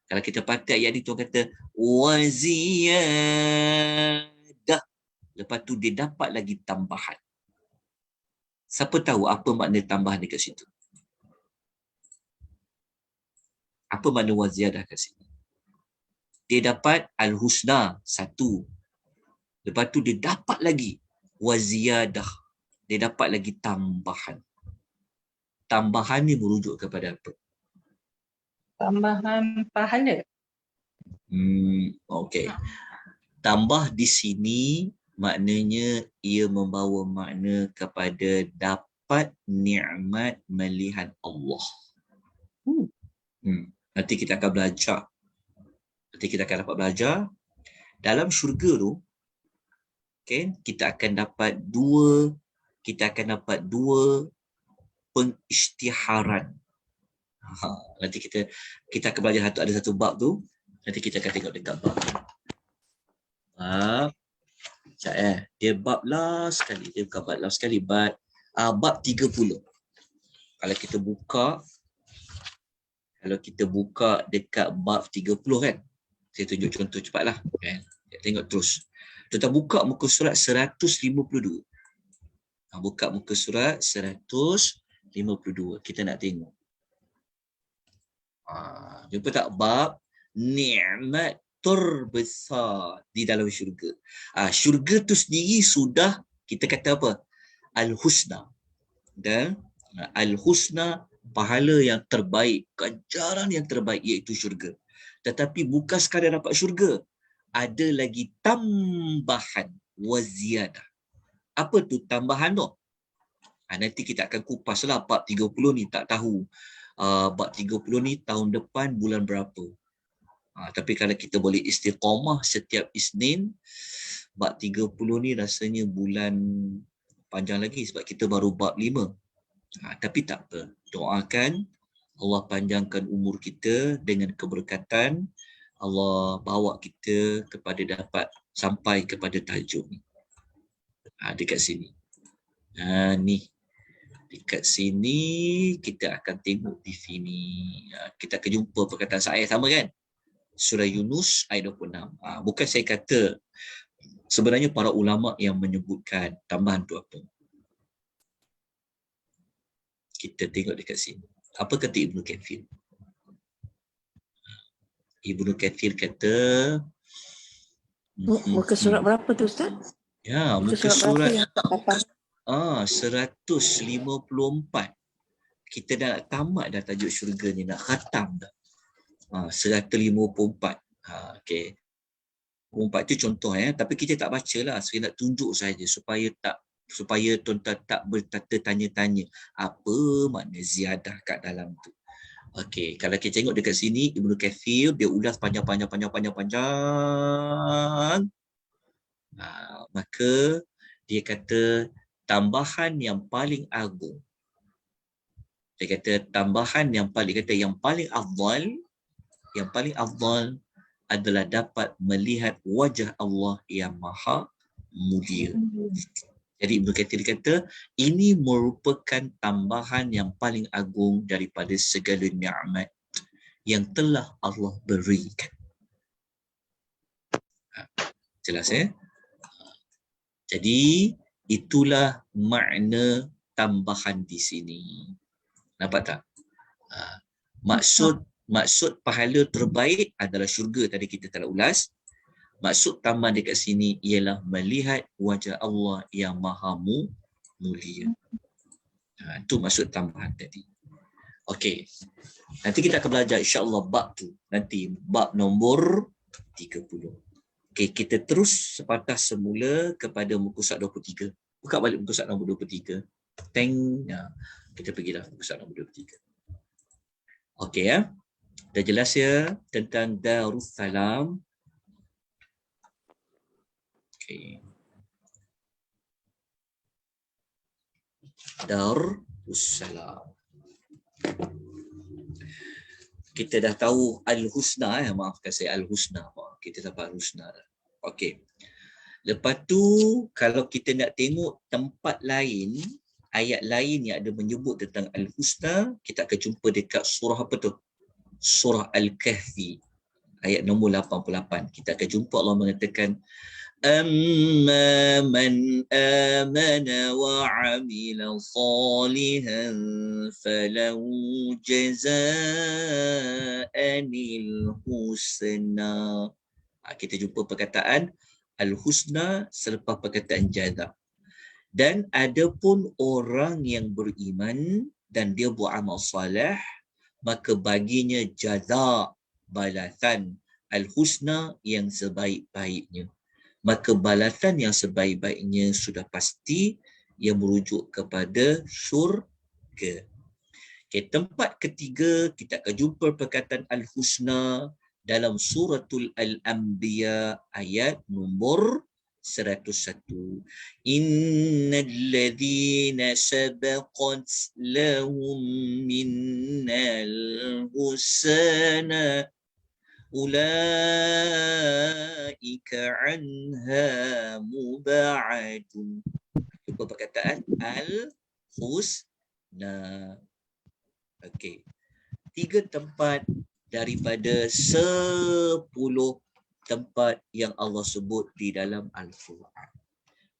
Kalau kita pakai ayat ni Tuhan kata waziyadah. Lepas tu dia dapat lagi tambahan. Siapa tahu apa makna tambahan dekat situ? Apa makna waziyadah kat sini? Dia dapat Al-Husna, satu. Lepas tu dia dapat lagi waziyadah. Dia dapat lagi tambahan. Tambahan ni merujuk kepada apa? Tambahan pahala. Okey. Tambah di sini maknanya ia membawa makna kepada dapat nikmat melihat Allah. Nanti kita akan belajar. Nanti kita akan dapat belajar dalam syurga tu. Okay, kita akan dapat dua pengisytiharan. Nanti kita akan belajar ada satu bab tu. Nanti kita akan tengok dekat bab. Dia bab last sekali. Dia bukan bab last sekali. Bab 30. Kalau kita buka dekat bab 30 kan. Saya tunjuk contoh cepatlah. Kan? Tengok terus. Kita buka muka surat 152. Buka muka surat 152. Kita nak tengok. Jumpa tak bab nikmat terbesar di dalam syurga. Syurga tu sendiri sudah kita kata apa? Al-Husna. Dan Al-Husna pahala yang terbaik, ganjaran yang terbaik iaitu syurga. Tetapi bukan sekadar dapat syurga, ada lagi tambahan waziyadah. Apa tu tambahan tu? Nanti kita akan kupaslah bab 30 ni, tak tahu bab 30 ni tahun depan bulan berapa. Tapi kalau kita boleh istiqamah setiap Isnin, bab 30 ni rasanya bulan panjang lagi sebab kita baru bab 5. Tapi tak apa. Doakan Allah panjangkan umur kita dengan keberkatan. Allah bawa kita kepada dapat sampai kepada tajuk ni. Dekat sini. Ni. Dekat sini kita akan tengok di sini. Kita akan jumpa perkataan saya sama kan? Surah Yunus ayat 26. Bukan saya kata, sebenarnya para ulama yang menyebutkan tambahan tu apa. Kita tengok dekat sini. Apa kata Ibnu Katsir? Ibnu Kathir kata Muka surat berapa tu Ustaz? ya, muka berapa surat yang tak faham? 154. Kita dah nak tamat dah tajuk syurga ni, nak khatam dah. 154. Okey. 4 tu contoh tapi kita tak bacalah, saya nak tunjuk saja supaya tuan-tuan tak bertanya-tanya apa makna ziyadah kat dalam tu. Okey, kalau kita tengok dekat sini Ibnu Kathir dia ulas panjang. Maka dia kata tambahan yang paling agung. Dia kata tambahan yang paling afdal adalah dapat melihat wajah Allah yang maha mulia. Jadi Ibnu Kathir kata ini merupakan tambahan yang paling agung daripada segala nikmat yang telah Allah berikan. Jelas ya? Jadi itulah makna tambahan di sini. Nampak tak? Maksud pahala terbaik adalah syurga, tadi kita telah ulas. Maksud tambahan dekat sini ialah melihat wajah Allah yang maha mulia. Itu maksud tambahan tadi. Okey. Nanti kita akan belajar insya-Allah bab tu. Nanti bab nombor 30. Okey, kita terus sepatah semula kepada muka surat 23. Buka balik muka surat nombor 23. Kita pergilah muka surat nombor 23. Okey ya. Dah jelas ya tentang Darussalam. Okey. Darussalam. Kita dah tahu Al-Husna maafkan saya Al-Husna. Kita dapat Al-Husna. Okey. Lepas tu kalau kita nak tengok tempat lain, ayat lain yang ada menyebut tentang Al-Husna, kita akan jumpa dekat surah apa tu? Surah Al-Kahfi ayat nombor 88. Kita akan jumpa Allah mengatakan amma man amana wa amila salihan falahu jazaa'anil husna. Kita jumpa perkataan Al-Husna selepas perkataan jaza. Dan adapun orang yang beriman dan dia buat amal soleh, maka baginya jaza, balasan Al-Husna yang sebaik-baiknya. Maka balasan yang sebaik-baiknya sudah pasti yang merujuk kepada syurga. Okay, tempat ketiga kita akan jumpa perkataan Al-Husna dalam suratul Al-Anbiya ayat nombor 101. Innal ladzina sabaqat lahum minnal husna ulaika anha mub'adun. Jumpa perkataan Al-Husna. Okey. 3 tempat daripada 10 tempat yang Allah sebut di dalam Al-Quran.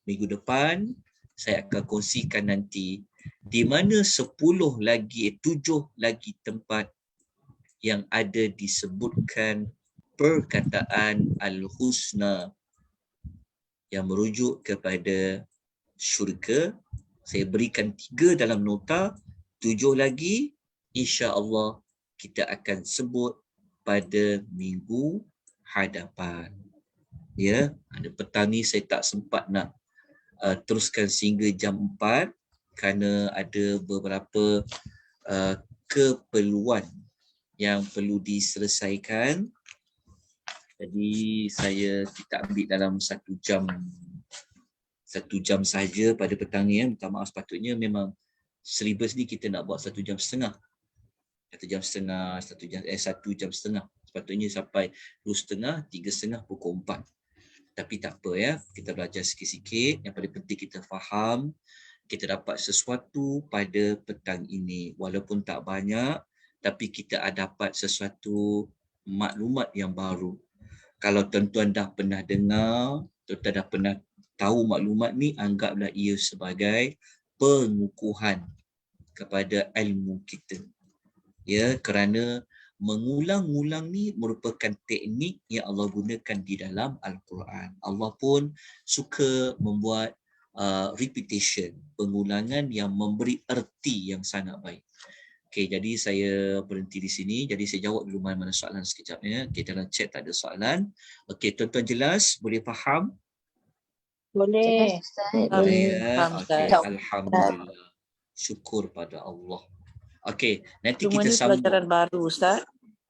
Minggu depan saya akan kongsikan nanti di mana 7 lagi tempat yang ada disebutkan perkataan Al-Husna yang merujuk kepada syurga. Saya berikan 3 dalam nota, 7 lagi insya-Allah kita akan sebut pada minggu hadapan. Ya, ada petang ni saya tak sempat nak teruskan sehingga jam 4 kerana ada beberapa keperluan yang perlu diselesaikan. Jadi saya kita ambil dalam 1 jam saja pada petang ni. Minta maaf, sepatutnya memang syllabus ni kita nak buat 1 jam setengah. 1 jam setengah. Sepatutnya sampai 2.30, 3.30, pukul 4. Tapi tak apa ya, kita belajar sikit-sikit. Yang paling penting kita faham, kita dapat sesuatu pada petang ini. Walaupun tak banyak, tapi kita dapat sesuatu maklumat yang baru. Kalau tuan-tuan dah pernah dengar, tuan-tuan dah pernah tahu maklumat ni, anggaplah ia sebagai pengukuhan kepada ilmu kita. Ya, kerana mengulang-ulang ni merupakan teknik yang Allah gunakan di dalam Al-Quran. Allah pun suka membuat repetition, pengulangan yang memberi erti yang sangat baik. Okey, jadi saya berhenti di sini. Jadi saya jawab dulu mana-mana soalan sekejap ya. Okey, dalam chat tak ada soalan. Okey, tuan-tuan jelas? Boleh faham? Boleh. Boleh ya. Faham, Okey, Ustaz. alhamdulillah. Syukur pada Allah. Okey, nanti Semua kita ni pelajaran sambung. baru, Ustaz.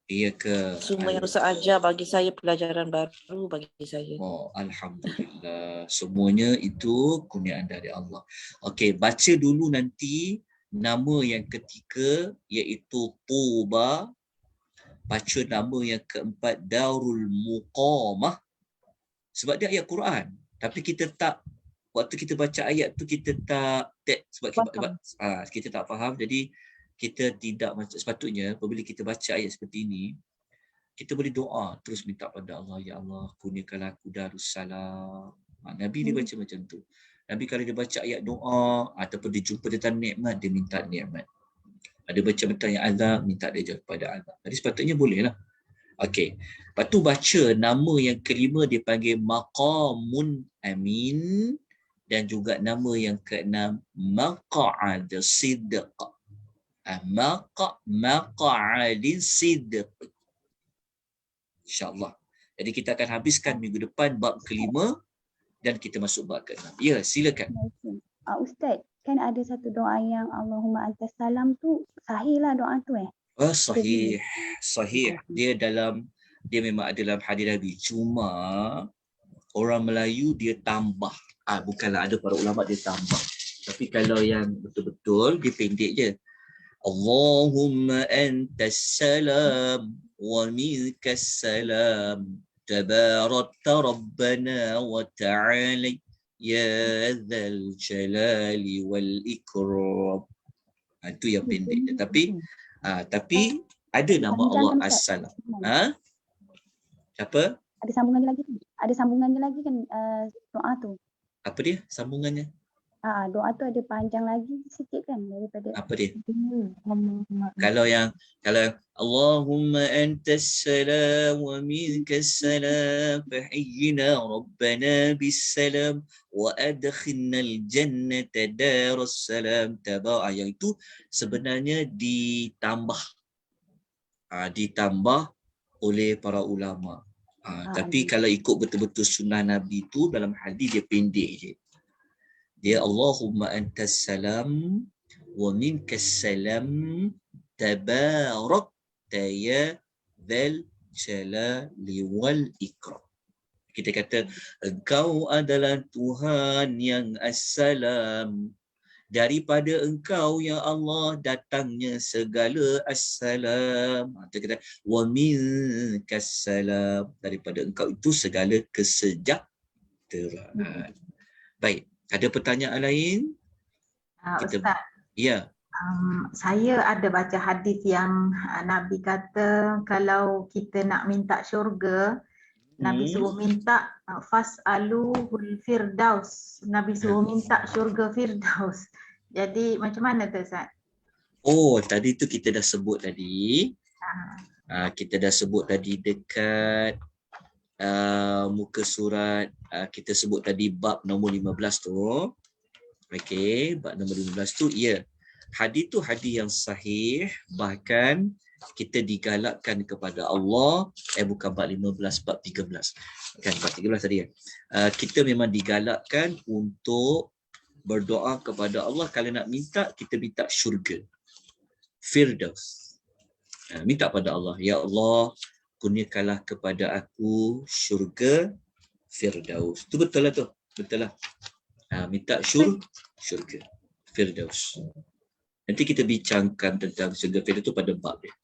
Iya ke? Semua yang Ustaz ajar bagi saya pelajaran baru bagi saya. Oh, alhamdulillah. Semuanya itu kurniaan dari Allah. Okey, baca dulu nanti nama yang ketiga iaitu Tuba. Baca nama yang keempat Darul Muqamah. Sebab dia ayat Quran. Tapi kita tak, waktu kita baca ayat tu kita tak sebab kita tak faham. Jadi kita tidak macam sepatutnya apabila kita baca ayat seperti ini, kita boleh doa terus minta pada Allah, ya Allah kurniakanlah aku Darussalam. Nabi dia baca macam tu. Nabi kalau dia baca ayat doa ataupun dia jumpa tentang nikmat, dia minta nikmat. Ada baca tentang yang azab, minta dia jauh pada azab. Jadi sepatutnya boleh lah. Okey. Lepas tu baca nama yang kelima dipanggil Maqamun Amin, dan juga nama yang keenam Maq'ad Sidq. Maq'ad Sidq. InsyaAllah. Jadi kita akan habiskan minggu depan bab kelima dan kita masuk bab keenam. Ya, silakan. Ustaz, kan ada satu doa yang Allahumma antas salam tu, sahih lah doa tu Sahih. Sahih. Dia memang ada dalam hadis Nabi. Cuma orang Melayu dia tambah. Bukanlah, ada para ulama dia tambah. Tapi kalau yang betul-betul dia pendek je. Allahumma antas salam wa minkas salam tabarakta rabbana wa ta'ala ya dzal jalali wal ikram. Itu yang pendek je. Tapi ada nama Allah As-Salam. Apa? Ada sambungannya lagi kan? Ada sambungannya lagi kan doa tu? Apa dia sambungannya? Doa tu ada panjang lagi sikit kan daripada apa dia? Kalau yang Allahumma antas salam wa minkas salam fahayyina rabbana bis salam wa adkhilnal jannata daras salam tabar, yang itu sebenarnya ditambah oleh para ulama. Tapi kalau ikut betul-betul sunnah Nabi tu dalam hadis dia pendek je. Dia Allahumma antas salam wa minkas salam tabarakta ya dzal jalali wal ikram. Kita kata engkau adalah Tuhan yang assalam, daripada engkau ya Allah datangnya segala assalam. Kita kata wa minkas salam, daripada engkau itu segala kesejahteraan. Baik. Ada pertanyaan lain? Ustaz, ya. Saya ada baca hadis yang Nabi kata kalau kita nak minta syurga, Nabi suruh minta fas'aluhul firdaus. Nabi suruh minta syurga firdaus. Jadi macam mana tu Ustaz? Tadi tu kita dah sebut tadi. Kita dah sebut tadi dekat muka surat, kita sebut tadi bab nombor 15 tu. Okey, bab nombor 15 tu, ya. Hadis tu hadis yang sahih, bahkan kita digalakkan kepada Allah, bukan bab 15, bab 13. Kan bab 13 tadi kan. Kita memang digalakkan untuk berdoa kepada Allah. Kalau nak minta, kita minta syurga, Firdaus. Minta pada Allah, ya Allah kurniakanlah kepada aku syurga Firdaus. Tu betul lah tu. Betul lah. Minta syurga Firdaus. Nanti kita bincangkan tentang syurga Firdaus tu pada bab dia.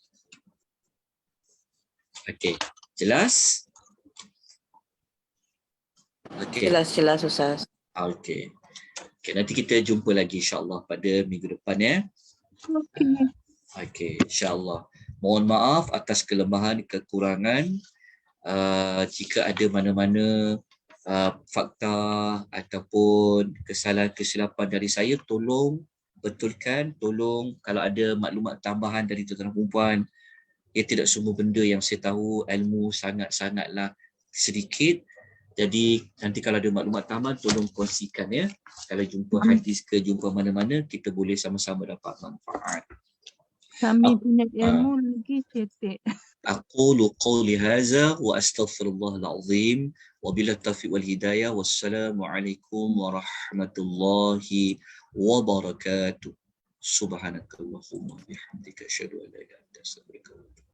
Okey. Jelas? Okey. Jelas Ustaz. Okey. Okey, nanti kita jumpa lagi insya-Allah pada minggu depan ya. Okey, insya-Allah. Mohon maaf atas kelemahan, kekurangan. Jika ada mana-mana fakta ataupun kesalahan kesilapan dari saya, tolong betulkan. Tolong kalau ada maklumat tambahan dari tuan-tuan perempuan, tidak semua benda yang saya tahu, ilmu sangat-sangatlah sedikit. Jadi nanti kalau ada maklumat tambahan tolong kongsikan ya. Kalau jumpa hadis ke jumpa mana-mana, kita boleh sama-sama dapat manfaat. Kami punya ilmu lagi cetek. أقول قولي هذا وأستغفر الله العظيم وبالله التوفيق والهداية والسلام عليكم ورحمة الله وبركاته. سبحانك اللهم وبحمدك أشهد أن لا إله إلا أنت أستغفرك وأتوب إليك.